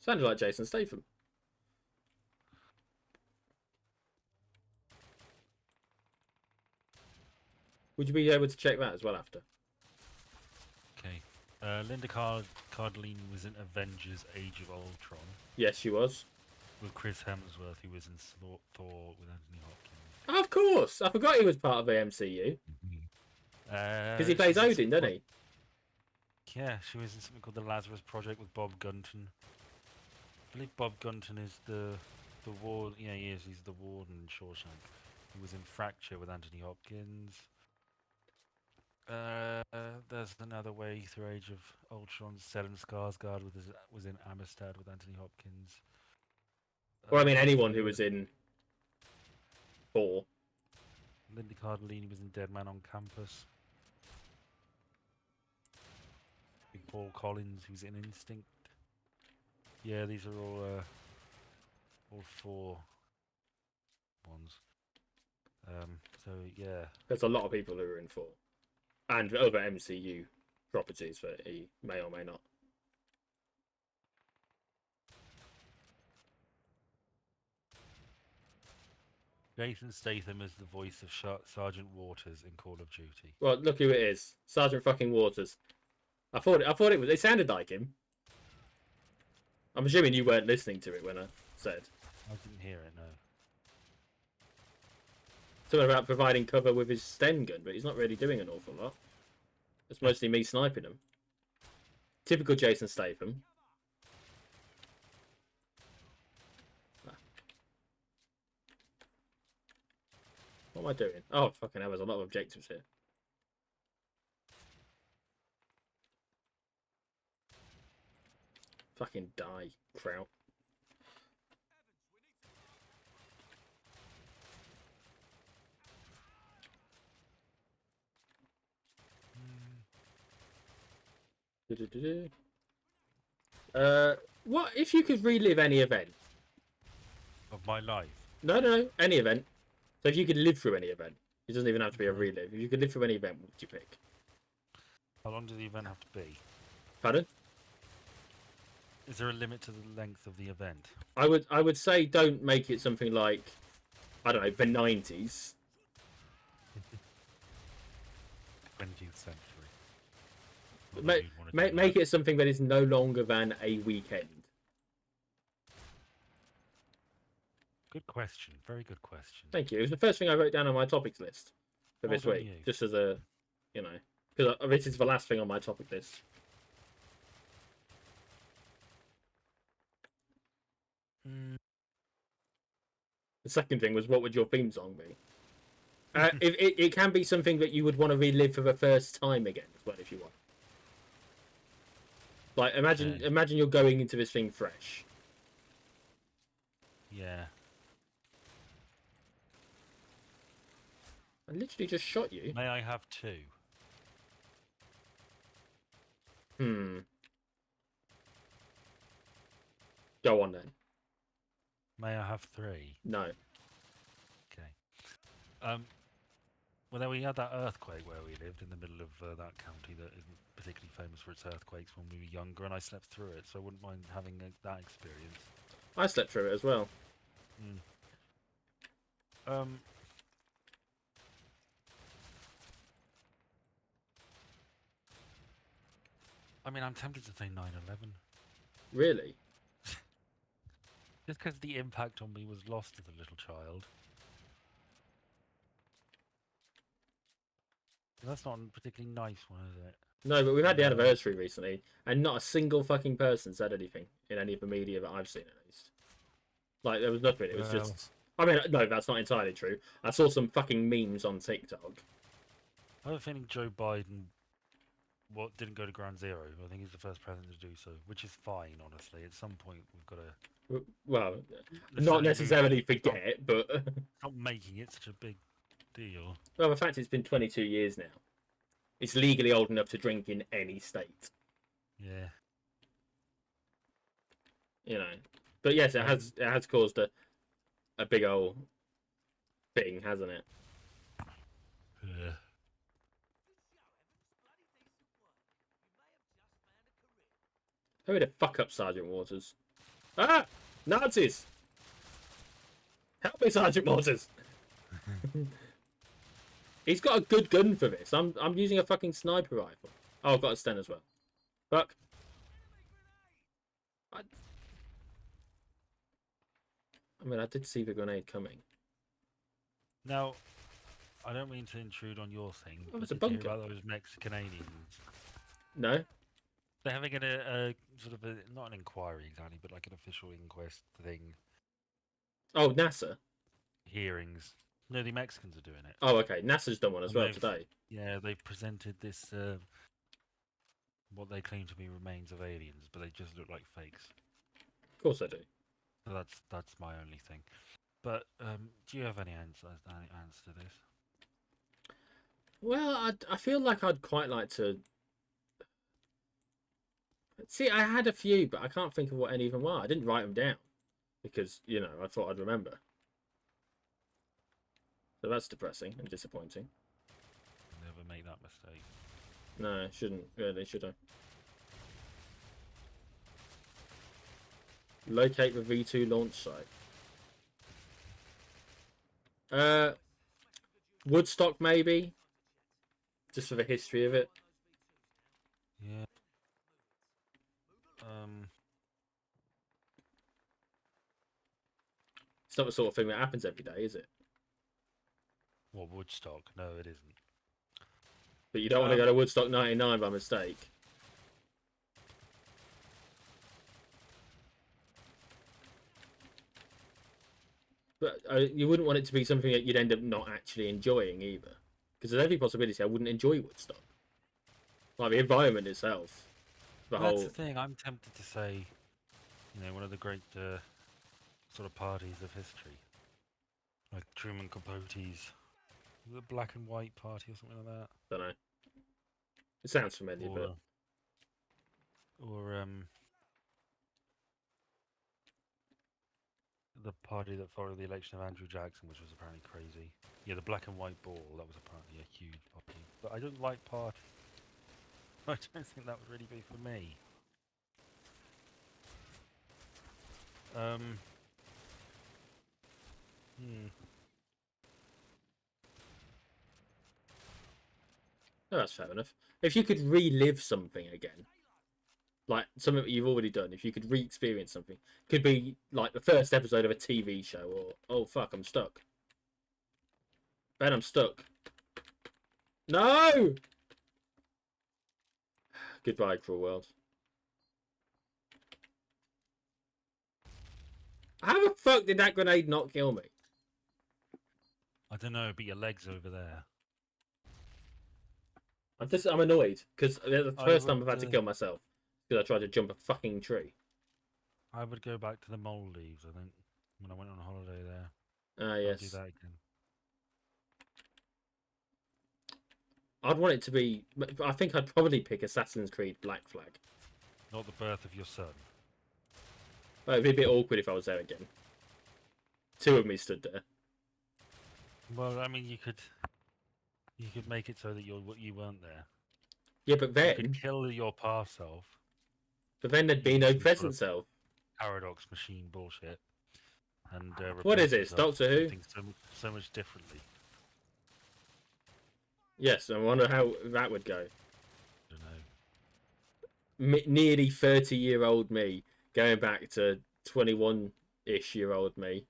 A: Sounded like Jason Statham. Would you be able to check that as well after?
B: Okay. Linda Cardellini was in Avengers Age of Ultron.
A: Yes, she was.
B: With Chris Hemsworth, who was in Thor with Anthony Hopkins.
A: Oh, of course! I forgot he was part of the MCU. Because he plays Odin, doesn't he?
B: Yeah, she was in something called The Lazarus Project with Bob Gunton. I believe Bob Gunton is the ward. Yeah, he is. He's the warden in Shawshank. He was in Fracture with Anthony Hopkins. There's another way through Age of Ultron. Stellan Skarsgård was in Amistad with Anthony Hopkins.
A: Well, I mean, anyone who was in Thor.
B: Linda Cardellini was in Dead Man on Campus. Big Paul Collins, who's in Instinct. Yeah, these are all 4 ones. So yeah,
A: There's a lot of people who are in Thor. And other MCU properties that he may or may not.
B: Jason Statham is the voice of Sergeant Waters in Call of Duty.
A: Well, look who it is. Sergeant fucking Waters. I thought it was. It sounded like him. I'm assuming you weren't listening to it when I said.
B: I didn't hear it, no.
A: Something about providing cover with his Sten gun, but he's not really doing an awful lot. It's mostly me sniping him. Typical Jason Statham. What am I doing? Oh, fucking hell, there's a lot of objectives here. Fucking die, Kraut. What if you could relive any event?
B: Of my life?
A: No, any event. So if you could live through any event, it doesn't even have to be a relive. If you could live through any event, what would you pick?
B: How long does the event have to be?
A: Pardon?
B: Is there a limit to the length of the event?
A: I would say don't make it something like, I don't know, the 90s.
B: 20th century.
A: Make it something that is no longer than a weekend.
B: Good question. Very good question.
A: Thank you. It was the first thing I wrote down on my topics list for
B: Well
A: this
B: done
A: week.
B: you.
A: Just as a, because this is the last thing on my topic list. The second thing was, what would your theme song be? It can be something that you would want to relive for the first time again as well, if you want. Like, imagine you're going into this thing fresh.
B: Yeah.
A: I literally just shot you.
B: May I have 2?
A: Go on then.
B: May I have 3?
A: No.
B: Okay. Well, we had that earthquake where we lived in the middle of that county that isn't particularly famous for its earthquakes when we were younger, and I slept through it, so I wouldn't mind having that experience.
A: I slept through it as well.
B: I mean, I'm tempted to say 9/11.
A: Really?
B: Just because the impact on me was lost as a little child. That's not a particularly nice one, is it?
A: No, but we've had the anniversary recently, and not a single fucking person said anything in any of the media that I've seen, at least. Like, there was nothing. It was just... I mean, no, that's not entirely true. I saw some fucking memes on TikTok.
B: I have a feeling Joe Biden didn't go to Ground Zero. I think he's the first president to do so, which is fine, honestly. At some point, we've got to...
A: Well, not necessarily forget, but...
B: Not making it such a big deal.
A: Well, the fact it's been 22 years now. It's legally old enough to drink in any state.
B: Yeah.
A: You know. But yes, it has caused a big old thing, hasn't it?
B: Yeah.
A: Hurry the fuck up, Sergeant Waters. Ah! Nazis! Help me, Sergeant Waters! He's got a good gun for this. I'm using a fucking sniper rifle. Oh, I've got a Sten as well. Fuck. I mean, I did see the grenade coming.
B: Now, I don't mean to intrude on your thing, but
A: it's a
B: did you hear
A: bunker.
B: about those Mexicanadians?
A: No?
B: They're having a sort of not an inquiry exactly, but like an official inquest thing.
A: Oh, NASA?
B: Hearings. No, the Mexicans are doing it.
A: Oh, okay. NASA's done one as
B: And
A: well today.
B: Yeah, they've presented this, what they claim to be remains of aliens, but they just look like fakes.
A: Of course I do.
B: So that's my only thing. But do you have any answer to this?
A: Well, I feel like I'd quite like to... See, I had a few, but I can't think of what any of them are. I didn't write them down. Because, you know, I thought I'd remember. So that's depressing and disappointing.
B: Never make that mistake.
A: No, shouldn't. Really, should I? Locate the V2 launch site. Woodstock, maybe? Just for the history of it.
B: Yeah.
A: not the sort of thing that happens every day, is it?
B: Well, Woodstock, no, it isn't.
A: But you don't want to go to Woodstock 99 by mistake. But you wouldn't want it to be something that you'd end up not actually enjoying either. Because there's every possibility I wouldn't enjoy Woodstock. Like the environment itself.
B: That's the thing, I'm tempted to say, you know, one of the great sort of parties of history. Like Truman Capote's, the black and white party or something like that.
A: Don't know. It sounds familiar, but...
B: Or the party that followed the election of Andrew Jackson, which was apparently crazy. Yeah, the black and white ball, that was apparently a huge party. But I don't like party. I don't think that would really be for me.
A: No, that's fair enough. If you could relive something again, like something that you've already done, if you could re-experience something, could be like the first episode of a TV show, or oh fuck, I'm stuck. Ben, I'm stuck. No! Goodbye, cruel world. How the fuck did that grenade not kill me?
B: I don't know, but your leg's over there.
A: I'm annoyed because the first time I've had to kill myself because I tried to jump a fucking tree.
B: I would go back to the Maldives, I think, when I went on holiday there.
A: Ah, yes.
B: I'll do that again.
A: I'd want it to be... I think I'd probably pick Assassin's Creed Black Flag.
B: Not the birth of your son.
A: Well, it'd be a bit awkward if I was there again. Two of me stood there.
B: Well, I mean, you could make it so that you weren't there.
A: Yeah, but then...
B: You could kill your past self.
A: But then there'd be no present self.
B: Paradox machine bullshit. And
A: what is this, Doctor Who?
B: So much differently.
A: Yes, I wonder how that would go.
B: I don't know.
A: Nearly 30-year-old me going back to 21-ish-year-old me.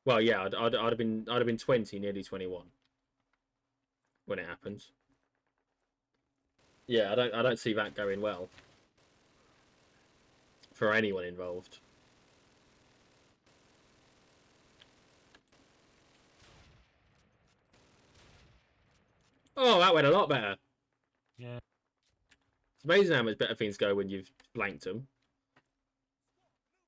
A: Well, yeah, I'd have been 20, nearly 21 when it happened. Yeah, I don't see that going well for anyone involved. Oh, that went a lot better.
B: Yeah.
A: It's amazing how much better things go when you've blanked them.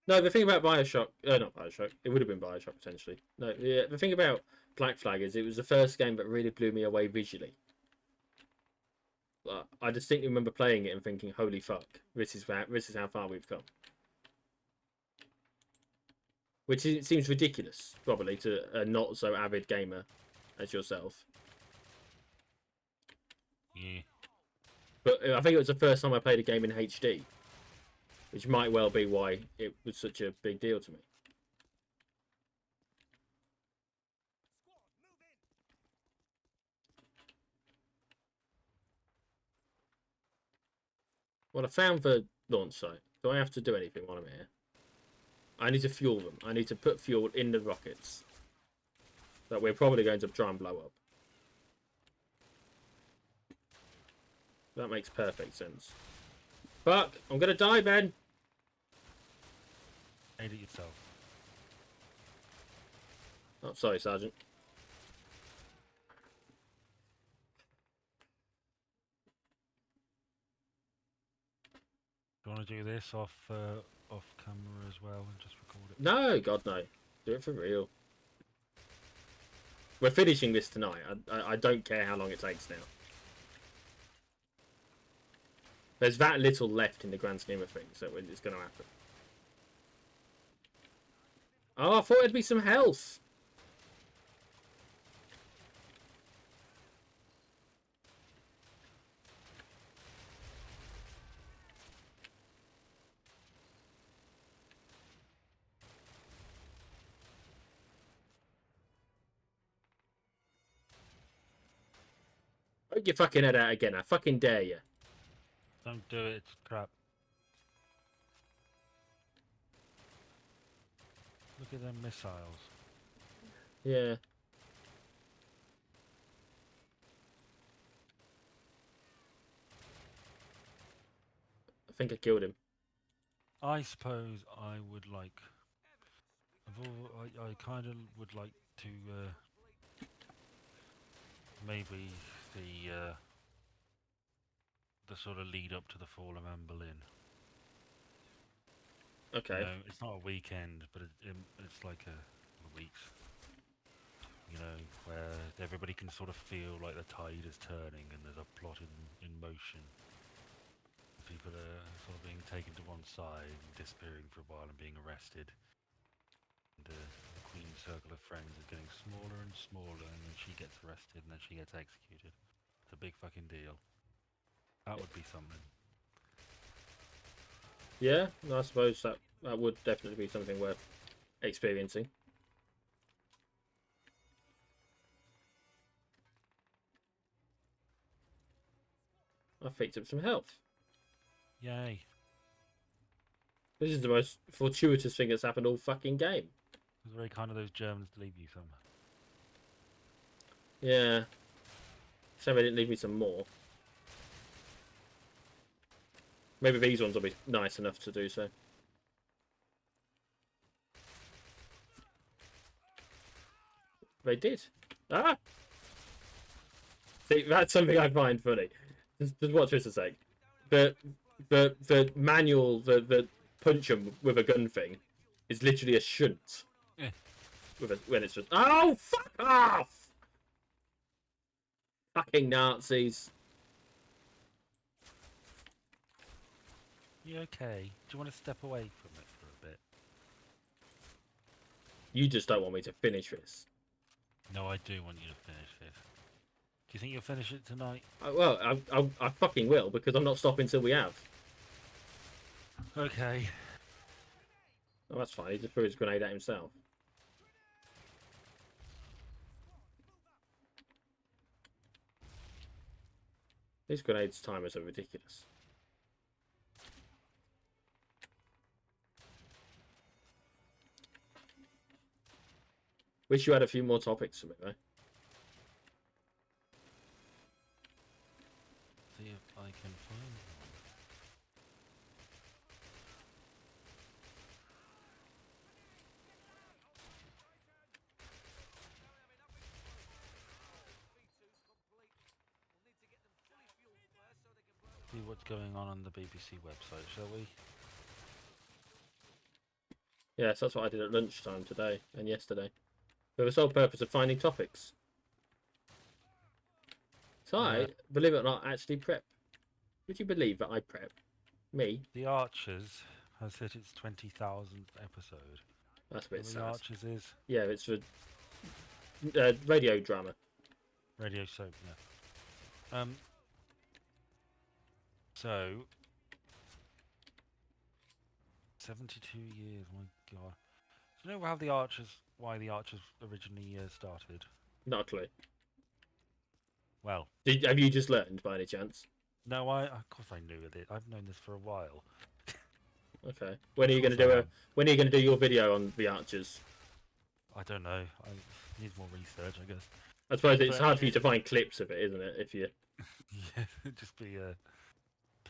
A: No, the thing about Bioshock... not Bioshock. It would have been Bioshock, potentially. No, the thing about Black Flag is it was the first game that really blew me away visually. I distinctly remember playing it and thinking, holy fuck, this is how far we've come. Which seems ridiculous, probably, to a not-so-avid gamer as yourself.
B: Yeah.
A: But I think it was the first time I played a game in HD. Which might well be why it was such a big deal to me. Well, I found the launch site. Do I have to do anything while I'm here? I need to fuel them. I need to put fuel in the rockets that we're probably going to try and blow up. That makes perfect sense. Fuck! I'm gonna die, Ben!
B: Aid it yourself.
A: Oh, sorry, Sergeant.
B: Do you want to do this off camera as well and just record it?
A: No, God no. Do it for real. We're finishing this tonight. I don't care how long it takes now. There's that little left in the grand scheme of things, so it's going to happen. Oh, I thought it'd be some health. Poke your fucking head out again. I fucking dare you.
B: Don't do it, it's crap. Look at them missiles.
A: Yeah. I think I killed him.
B: I suppose I would like. I kind of would like to maybe the sort of lead up to the fall of Anne Boleyn.
A: Okay.
B: You know, it's not a weekend, but it's like a weeks. You know, where everybody can sort of feel like the tide is turning and there's a plot in motion. People are sort of being taken to one side and disappearing for a while and being arrested. And the Queen's circle of friends is getting smaller and smaller, and then she gets arrested and then she gets executed. It's a big fucking deal. That would be something.
A: Yeah, I suppose that would definitely be something worth experiencing. I picked up some health.
B: Yay.
A: This is the most fortuitous thing that's happened all fucking game.
B: It was very kind of those Germans to leave you some.
A: Yeah. So they didn't leave me some more. Maybe these ones will be nice enough to do so. They did. Ah! See, that's something I find funny. Just watch this a sec. The manual, the punch 'em with a gun thing is literally a shunt.
B: Yeah.
A: When it's just, oh, fuck off! Fucking Nazis.
B: You okay? Do you want to step away from it for a bit?
A: You just don't want me to finish this.
B: No, I do want you to finish this. Do you think you'll finish it tonight?
A: Well, I fucking will, because I'm not stopping till we have.
B: Okay.
A: Oh, that's fine. He just threw his grenade at himself. These grenades timers are ridiculous. Wish you had a few more topics for me, though.
B: See if I can find one. See what's going on the BBC website, shall we?
A: Yes, that's what I did at lunchtime today and yesterday. For the sole purpose of finding topics. So I, believe it or not, actually prep. Would you believe that I prep? Me?
B: The Archers has hit its 20,000th episode.
A: That's a bit
B: What
A: sad.
B: The Archers is
A: Yeah, it's for radio drama.
B: radio soap, yeah. So 72 years, my god. Do you know how why the Archers originally started?
A: Not a clue.
B: Well,
A: Have you just learned by any chance?
B: no, of course I knew it. I've known this for a while.
A: Okay. When are you going to
B: course
A: do
B: I
A: a?
B: am.
A: When are you going to do your video on the Archers?
B: I don't know. I need more research, I guess.
A: I suppose it's
B: But
A: hard for you to find clips of it, isn't it? If you.
B: Yeah, it'd just be yeah,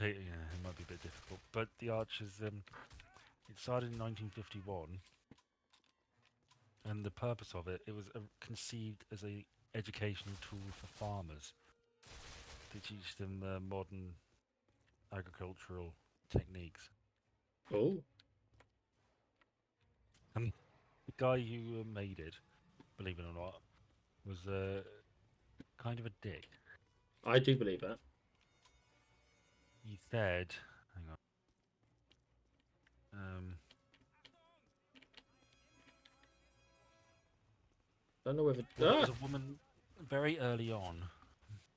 B: it might be a bit difficult. But the Archers, it started in 1951, and the purpose of it was conceived as a educational tool for farmers to teach them modern agricultural techniques.
A: Oh.
B: The guy who made it, believe it or not, was kind of a dick.
A: I do believe that.
B: He said, hang on.
A: Don't know whether.
B: Well, there was a woman very early on.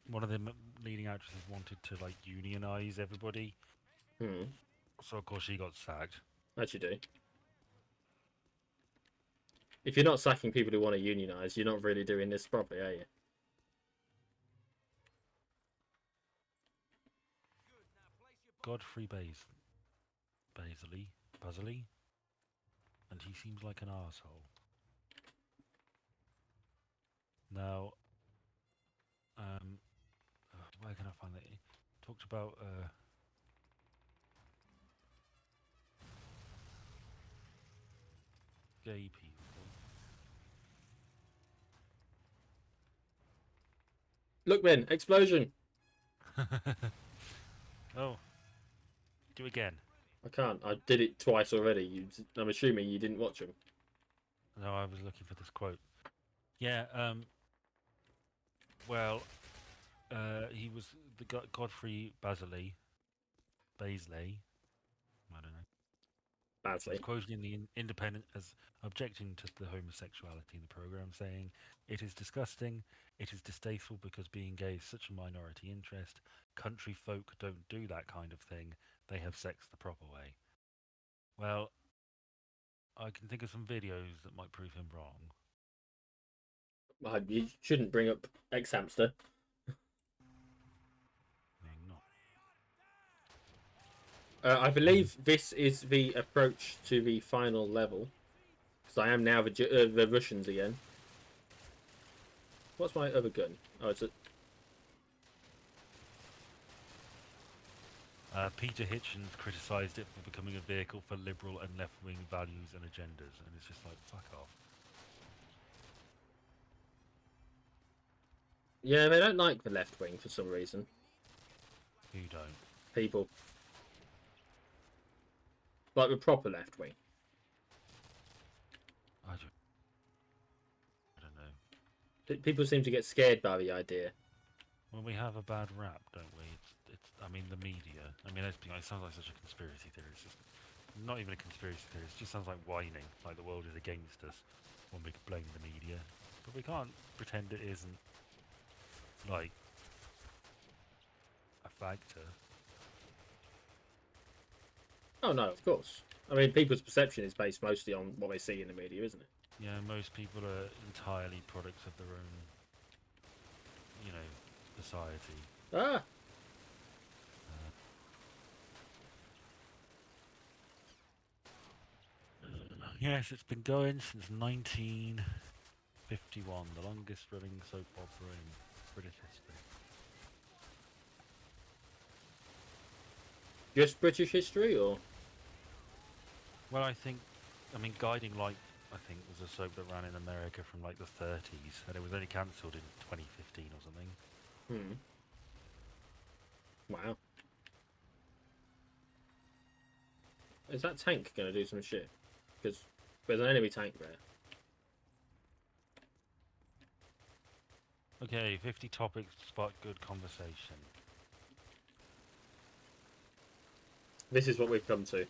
B: One of the leading actresses wanted to like unionize everybody, so of course she got sacked.
A: As you do. If you're not sacking people who want to unionize, you're not really doing this properly, are you?
B: Godfrey Basley. and he seems like an arsehole. Now, where can I find that? He talked about gay people.
A: Look, Ben, explosion.
B: Oh, do again.
A: I can't. I did it twice already. I'm assuming you didn't watch them.
B: No, I was looking for this quote. Yeah, well, he was the Godfrey Baisley, I don't know. He was
A: Badly.
B: quoted in the Independent as objecting to the homosexuality in the program, saying, "It is disgusting. It is distasteful because being gay is such a minority interest. Country folk don't do that kind of thing. They have sex the proper way." Well, I can think of some videos that might prove him wrong.
A: You shouldn't bring up ex-hamster.
B: Not.
A: I believe this is the approach to the final level. Because I am now the Russians again. What's my other gun? Oh, it's a...
B: Peter Hitchens criticised it for becoming a vehicle for liberal and left-wing values and agendas, and it's just like, fuck off.
A: Yeah, they don't like the left wing for some reason.
B: Who don't?
A: People. Like the proper left wing.
B: I don't know.
A: People seem to get scared by the idea.
B: Well, we have a bad rap, don't we? It's. I mean, the media. I mean, it sounds like such a conspiracy theory. It's just not even a conspiracy theory. It just sounds like whining, like the world is against us when we blame the media. But we can't pretend it isn't, like, a factor.
A: Oh no, of course. I mean, people's perception is based mostly on what they see in the media, isn't it?
B: Yeah, most people are entirely products of their own, society.
A: Ah!
B: Yes, it's been going since 1951, the longest running soap opera in British history.
A: Just British history, or?
B: Well, I mean, Guiding Light, I think, was a soap that ran in America from like the 30s, and it was only cancelled in 2015 or something.
A: Wow. Is that tank going to do some shit? Because there's an enemy tank there.
B: Okay, 50 topics to spark good conversation.
A: This is what we've come to.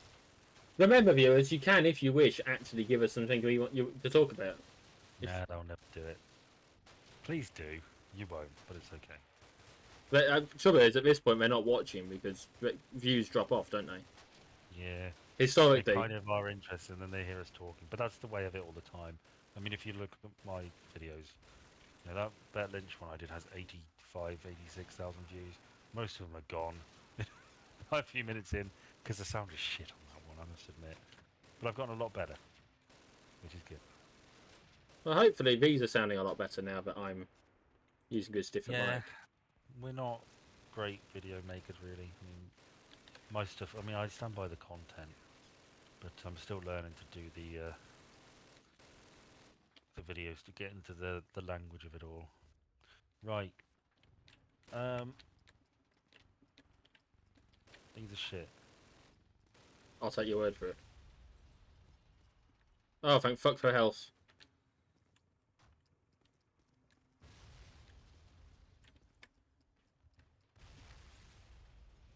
A: Remember, viewers, you can, if you wish, actually give us something we want you to talk about.
B: Nah, they'll never do it. Please do. You won't, but it's okay.
A: But trouble is, at this point, they're not watching because views drop off, don't they?
B: Yeah.
A: Historically.
B: They kind of are interested and then they hear us talking, but that's the way of it all the time. I mean, if you look at my videos, that Lynch one I did has 86,000 views. Most of them are gone a few minutes in because the sound is shit on that one, I must admit. But I've gotten a lot better, which is good.
A: Well, hopefully these are sounding a lot better now that I'm using this different mic.
B: We're not great video makers, really. I mean, my stuff, I mean, I stand by the content, but I'm still learning to do the videos to get into the language of it all. Right. Things are shit.
A: I'll take your word for it. Oh, thank fuck for health.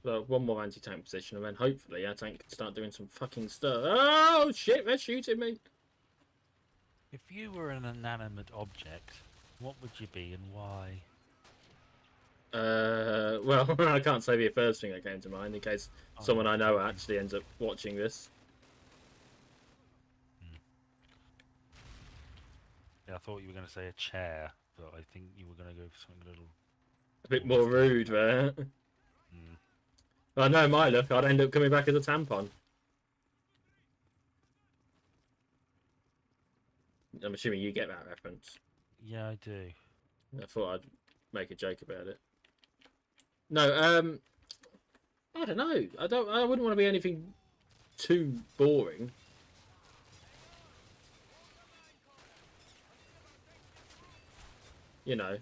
A: So one more anti-tank position, and then hopefully our tank can start doing some fucking stuff. Oh shit, they're shooting me!
B: If you were an inanimate object, what would you be and why?
A: Well, I can't say the first thing that came to mind in case someone I know actually ends up watching this.
B: Yeah, I thought you were going to say a chair, but I think you were going to go for something a little...
A: A bit more rude there. I know my luck, I'd end up coming back as a tampon. I'm assuming you get that reference.
B: Yeah, I do.
A: I thought I'd make a joke about it. No, I don't know. I wouldn't want to be anything too boring. You know.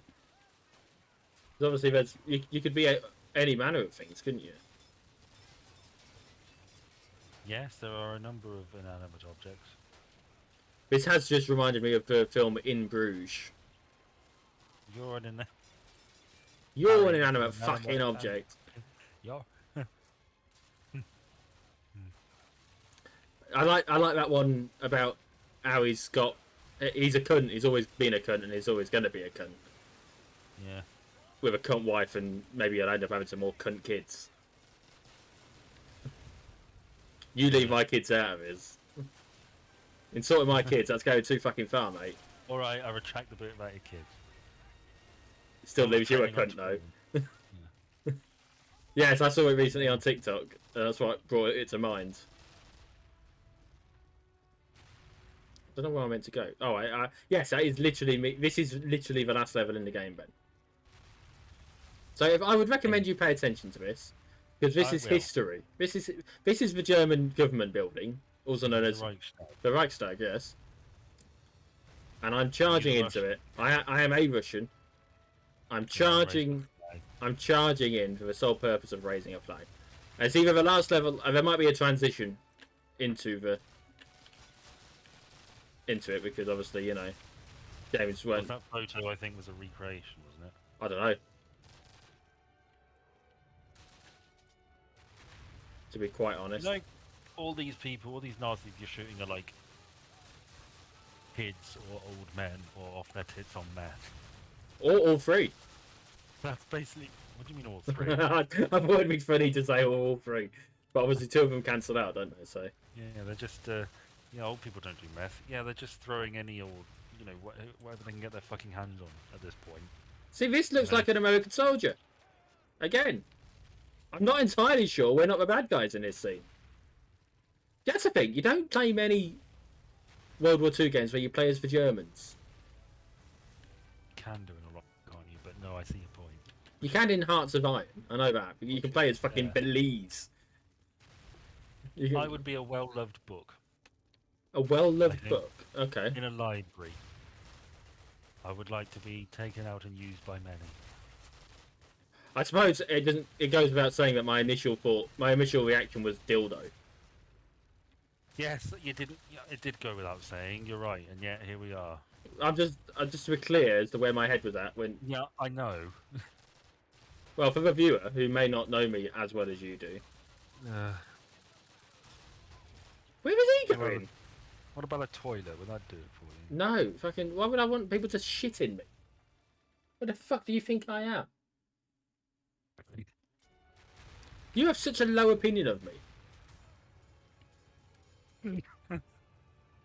A: 'Cause obviously, you could be any manner of things, couldn't you?
B: Yes, there are a number of inanimate objects.
A: This has just reminded me of the film In Bruges.
B: You're an
A: You're an
B: Harry,
A: inanimate
B: an inanimate
A: fucking object.
B: You're.
A: I like that one about how he's a cunt. He's always been a cunt, and he's always going to be a cunt.
B: Yeah.
A: With a cunt wife, and maybe I'll end up having some more cunt kids. You leave my kids out of his. Insulting my kids, that's going too fucking far, mate.
B: Alright, I retract the bit about your kids.
A: Still leaves you a cunt, though. Yes, I saw it recently on TikTok. That's what brought it to mind. I don't know where I'm meant to go. Oh, yes, that is literally me. This is literally the last level in the game, Ben. So if I would recommend you pay attention to this, because this is history. This is the German government building, also known as the Reichstag. Yes. And I'm charging into it. I am a Russian. I'm charging in for the sole purpose of raising a flag. And it's either the last level, and there might be a transition into it, because obviously, you know, games weren't.
B: That photo, I think, was a recreation, wasn't it?
A: I don't know. To be quite honest.
B: Like, all these people, all these Nazis you're shooting are like kids or old men or off their tits on meth.
A: Or all three.
B: That's basically. What do you mean all three?
A: I thought it'd be funny to say all three, but obviously two of them cancelled out, don't they? So.
B: Yeah, they're just. Old people don't do meth. Yeah, they're just throwing any old, whatever they can get their fucking hands on at this point.
A: See, this looks like an American soldier. Again, I'm not entirely sure we're not the bad guys in this scene. That's the thing. You don't play many World War II games where you play as the Germans.
B: You can do in a lot, can't you? But no, I see your point.
A: You can in Hearts of Iron. I know that. But you can play as fucking Belize.
B: I would be a well-loved book.
A: A well-loved book. Okay.
B: In a library. I would like to be taken out and used by many.
A: I suppose it goes without saying that my initial reaction was dildo.
B: Yes, you didn't. It did go without saying. You're right, and yet here we are.
A: I'm just to be clear as to where my head was at when.
B: Yeah, I know.
A: Well, for the viewer who may not know me as well as you do. Where is he going?
B: What about a toilet? Would that do it for you?
A: No, fucking. Why would I want people to shit in me? What the fuck do you think I am? You have such a low opinion of me.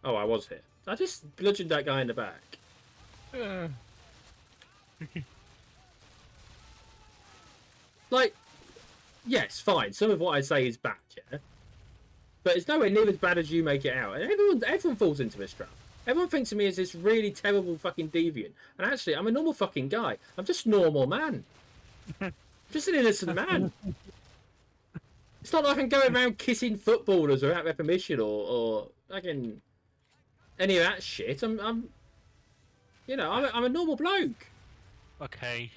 A: Oh, I was here. I just bludgeoned that guy in the back. Like, yes, fine. Some of what I say is bad, yeah? But it's nowhere near as bad as you make it out. And everyone falls into this trap. Everyone thinks of me as this really terrible fucking deviant. And actually, I'm a normal fucking guy. I'm just a normal man. Just an innocent man. It's not like I'm going around kissing footballers without their permission or fucking any of that shit. I'm a normal bloke.
B: Okay.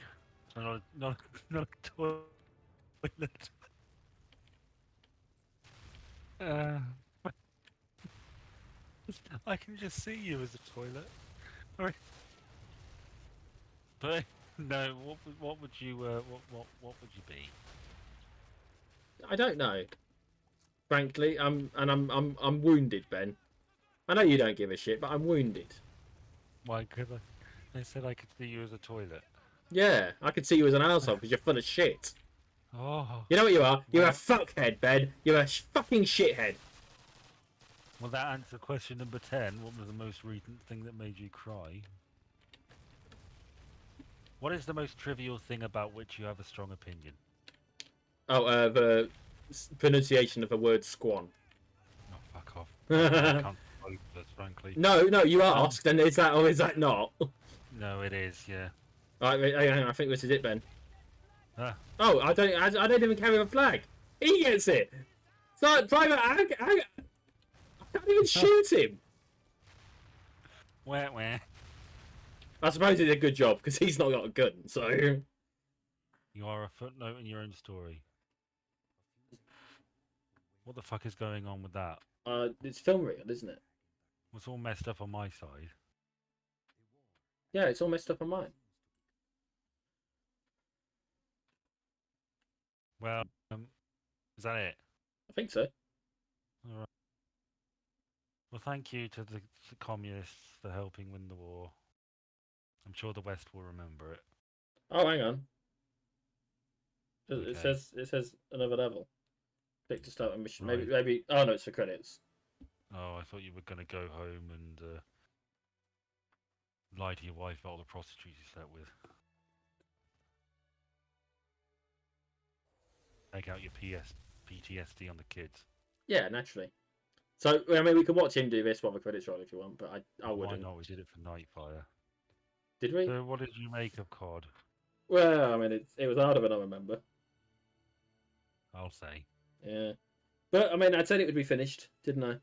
B: So not a toilet. I can just see you as a toilet. Alright. But no, what would you what would you be?
A: I don't know. Frankly, I'm wounded, Ben. I know you don't give a shit, but I'm wounded.
B: Why? Because they said I could see you as a toilet.
A: Yeah, I could see you as an arsehole because you're full of shit.
B: Oh.
A: You know what you are? You're a fuckhead, Ben. You're a fucking shithead.
B: Well, that answers question number 10. What was the most recent thing that made you cry? What is the most trivial thing about which you have a strong opinion?
A: Oh, the pronunciation of the word squan.
B: Oh, fuck off. I can't hopeless, frankly.
A: No, you asked, and is that or is that not?
B: No, it is, yeah.
A: Right, hang on, I think this is it, Ben.
B: Ah,
A: Oh, I don't even carry a flag. He gets it. So, Private, I can't even shoot him.
B: wah.
A: I suppose he did a good job because he's not got a gun. So,
B: You are a footnote in your own story. What the fuck is going on with that?
A: it's film reel, isn't it?
B: It's all messed up on my side.
A: Yeah, it's all messed up on mine.
B: Well, is that it?
A: I think so.
B: All right. Well, thank you to the communists for helping win the war. I'm sure the West will remember it.
A: Oh, hang on. It
B: Okay.
A: says another level. Click to start a mission.
B: Right.
A: Maybe. Oh no, it's for credits.
B: Oh, I thought you were going to go home and lie to your wife about all the prostitutes you slept with. Take out your PTSD on the kids.
A: Yeah, naturally. So I mean, we can watch him do this while the credits roll if you want, but I
B: Why
A: wouldn't.
B: not? We did it for Nightfire.
A: Did we?
B: So, what did you make of COD?
A: Well, I mean, it was harder than I remember.
B: I'll say.
A: Yeah, but I mean, I said it would be finished, didn't I?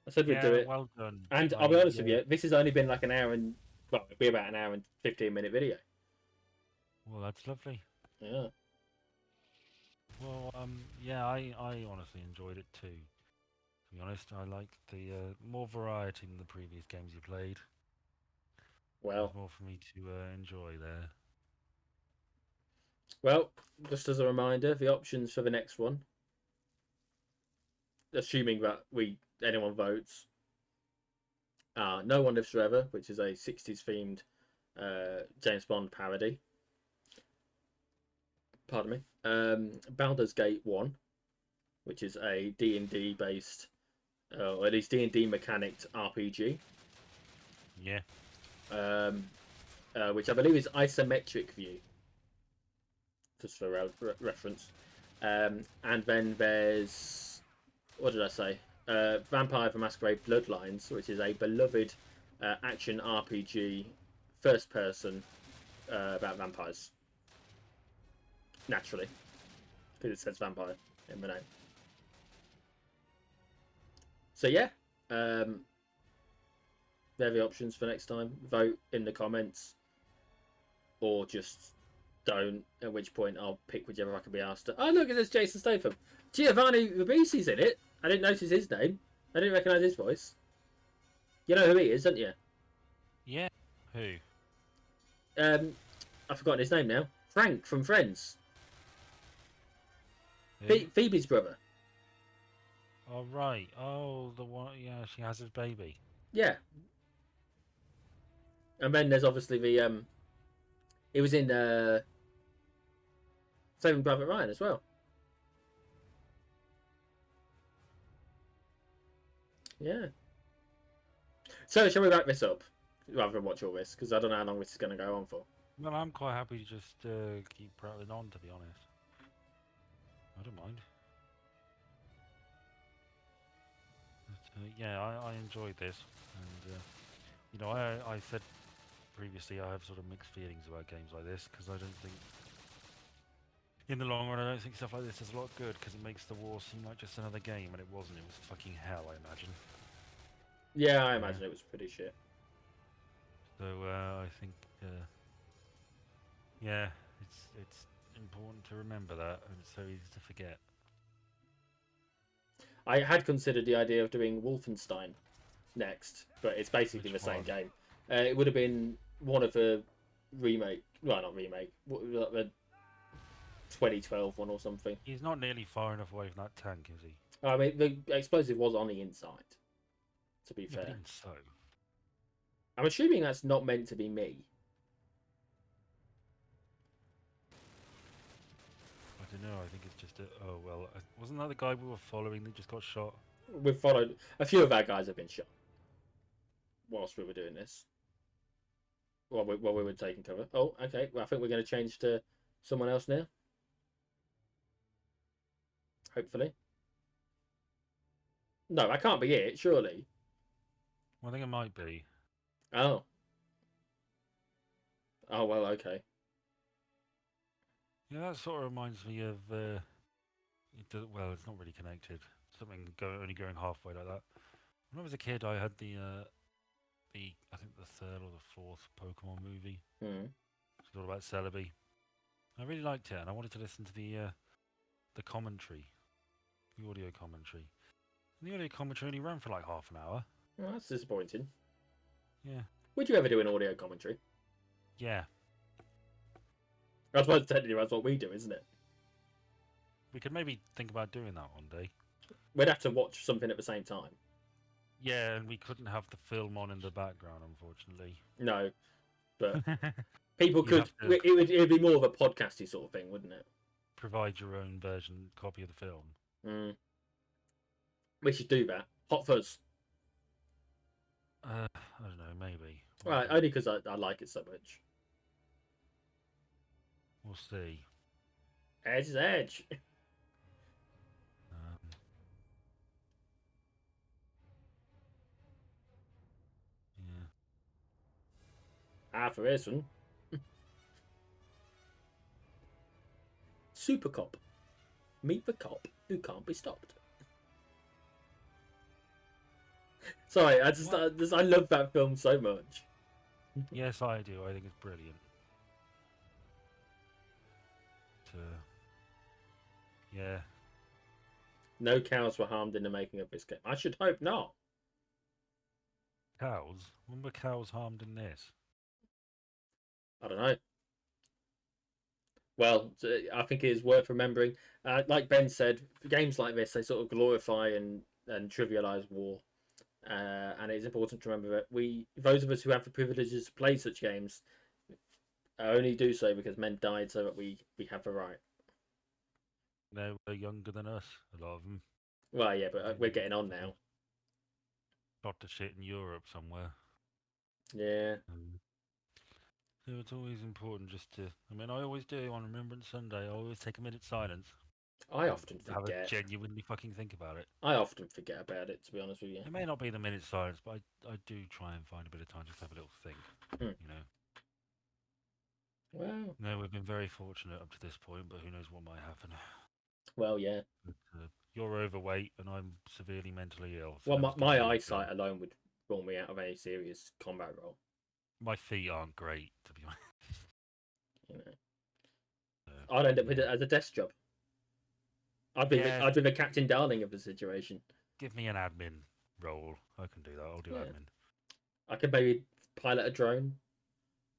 A: I said we'd do it.
B: Well done.
A: And I'll be honest with you, this has only been like an hour and it'll be about an hour and 15-minute video.
B: Well, that's lovely.
A: Yeah.
B: Well, yeah, I honestly enjoyed it too. To be honest, I like the more variety than the previous games you played.
A: Well,
B: There's more for me to enjoy there.
A: well, just as a reminder, the options for the next one, assuming that anyone votes, No One Lives Forever, which is a 60s themed James Bond parody. Pardon me. Baldurs Gate 1, which is a D&D based, or at least D&D mechanicked RPG.
B: Yeah.
A: Which I believe is isometric view, just for reference. And then there's, what did I say? Vampire the Masquerade Bloodlines, which is a beloved action RPG, first person, about vampires. Naturally, because it says vampire in the name. So yeah, they're the options for next time. Vote in the comments, or just don't. At which point I'll pick whichever I can be asked to. Oh look, it says Jason Statham. Giovanni Ribisi's in it. I didn't notice his name. I didn't recognise his voice. You know who he is, don't you?
B: Yeah. Who?
A: I've forgotten his name now. Frank from Friends.
B: Who?
A: Phoebe's brother.
B: Oh right. Oh, the one. Yeah, she has his baby.
A: Yeah. And then there's obviously the It was in Saving Private Ryan as well. Yeah. So shall we wrap this up rather than watch all this, because I don't know how long this is going to go on for.
B: Well, I'm quite happy to just keep prattling on, to be honest. I don't mind. But, yeah, I enjoyed this, and you know, I said previously I have sort of mixed feelings about games like this, because I don't think, in the long run, I don't think stuff like this is a lot good, because it makes the war seem like just another game, and it wasn't. It was fucking hell, I imagine.
A: Yeah, I imagine it was pretty shit.
B: So I think, yeah, it's important to remember that, and it's so easy to forget.
A: I had considered the idea of doing Wolfenstein next, but it's basically
B: Which
A: the same
B: one?
A: game. It would have been one of the remake, well, not remake, the 2012 one or something.
B: He's not nearly far enough away from that tank, is he?
A: I mean, the explosive was on the inside, to be
B: Yeah, but
A: fair.
B: even so.
A: I'm assuming that's not meant to be me.
B: I don't know, I think it's just oh well, wasn't that the guy we were following that just got shot?
A: We've followed, a few of our guys have been shot whilst we were doing this. While we were taking cover. Oh, okay. Well, I think we're going to change to someone else now. Hopefully. No, that can't be it, surely.
B: Well, I think it might be.
A: Oh. Oh well, okay.
B: Yeah, that sort of reminds me of. Well, it's not really connected. Something only going halfway like that. When I was a kid, I had the I think the third or the fourth Pokemon movie.
A: Hmm.
B: It's all about Celebi. I really liked it, and I wanted to listen to the commentary, the audio commentary. And the audio commentary only ran for like half an hour.
A: Well, that's disappointing.
B: Yeah.
A: Would you ever do an audio commentary?
B: Yeah.
A: I suppose technically that's what we do, isn't it?
B: We could maybe think about doing that one day.
A: We'd have to watch something at the same time.
B: Yeah, and we couldn't have the film on in the background, unfortunately.
A: No, but people
B: You'd
A: could.
B: have to
A: It'd be more of a podcasty sort of thing, wouldn't it?
B: provide your own copy of the film.
A: Mm. We should do that. Hot Fuzz.
B: I don't know, maybe.
A: Right, only because I like it so much.
B: We'll see.
A: Edge is edge.
B: Yeah.
A: For this one. Super Cop. Meet the cop who can't be stopped. Sorry, I love that film so much.
B: Yes, I do. I think it's brilliant. Yeah.
A: No cows were harmed in the making of this game. I should hope not.
B: Cows? When were cows harmed in this?
A: I don't know. Well, I think it is worth remembering. Like Ben said, games like this, they sort of glorify and trivialize war. And it's important to remember that those of us who have the privileges to play such games, only do so because men died so that we have the right.
B: They were younger than us, a lot of them.
A: Well, yeah, but we're getting on now.
B: Shot to shit in Europe somewhere.
A: Yeah.
B: So it's always important just to. I mean, I always do on Remembrance Sunday. I always take a minute's silence.
A: I often
B: Have
A: forget.
B: a genuinely fucking think about it.
A: I often forget about it, to be honest with you.
B: It may not be the minute's silence, but I do try and find a bit of time just to have a little think. You know.
A: Well.
B: No, we've been very fortunate up to this point, but who knows what might happen.
A: Well, yeah.
B: But, you're overweight, and I'm severely mentally ill.
A: So well, my eyesight alone would rule me out of any serious combat role.
B: My feet aren't great, to be honest.
A: You know, I'd end up with it as a desk job. I'd be the Captain Darling of the situation.
B: Give me an admin role. I can do that. I'll do admin.
A: I could maybe pilot a drone.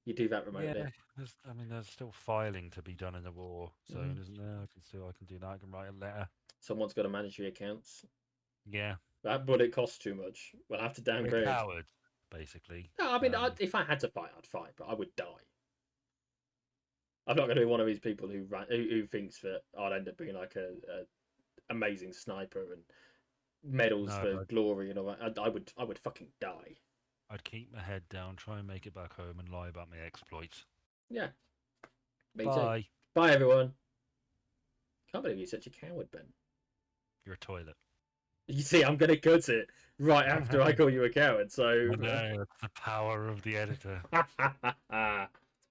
A: You do that remotely.
B: Yeah, there's still filing to be done in the war zone, isn't there? I can do that. I can write a letter.
A: Someone's got to manage the accounts.
B: Yeah.
A: But it costs too much. We'll have to downgrade.
B: We're cowards, basically.
A: No, I mean, if I had to fight, I'd fight, but I would die. I'm not going to be one of these people who thinks that I'd end up being like a amazing sniper and medals for glory and all that. I would fucking die.
B: I'd keep my head down, try and make it back home, and lie about my exploits.
A: Yeah. Me
B: Bye.
A: Too. Bye, everyone. Can't believe you're such a coward, Ben.
B: You're a toilet.
A: You see, I'm going to cut it right after I call you a coward, so...
B: I know, it's the power of the editor.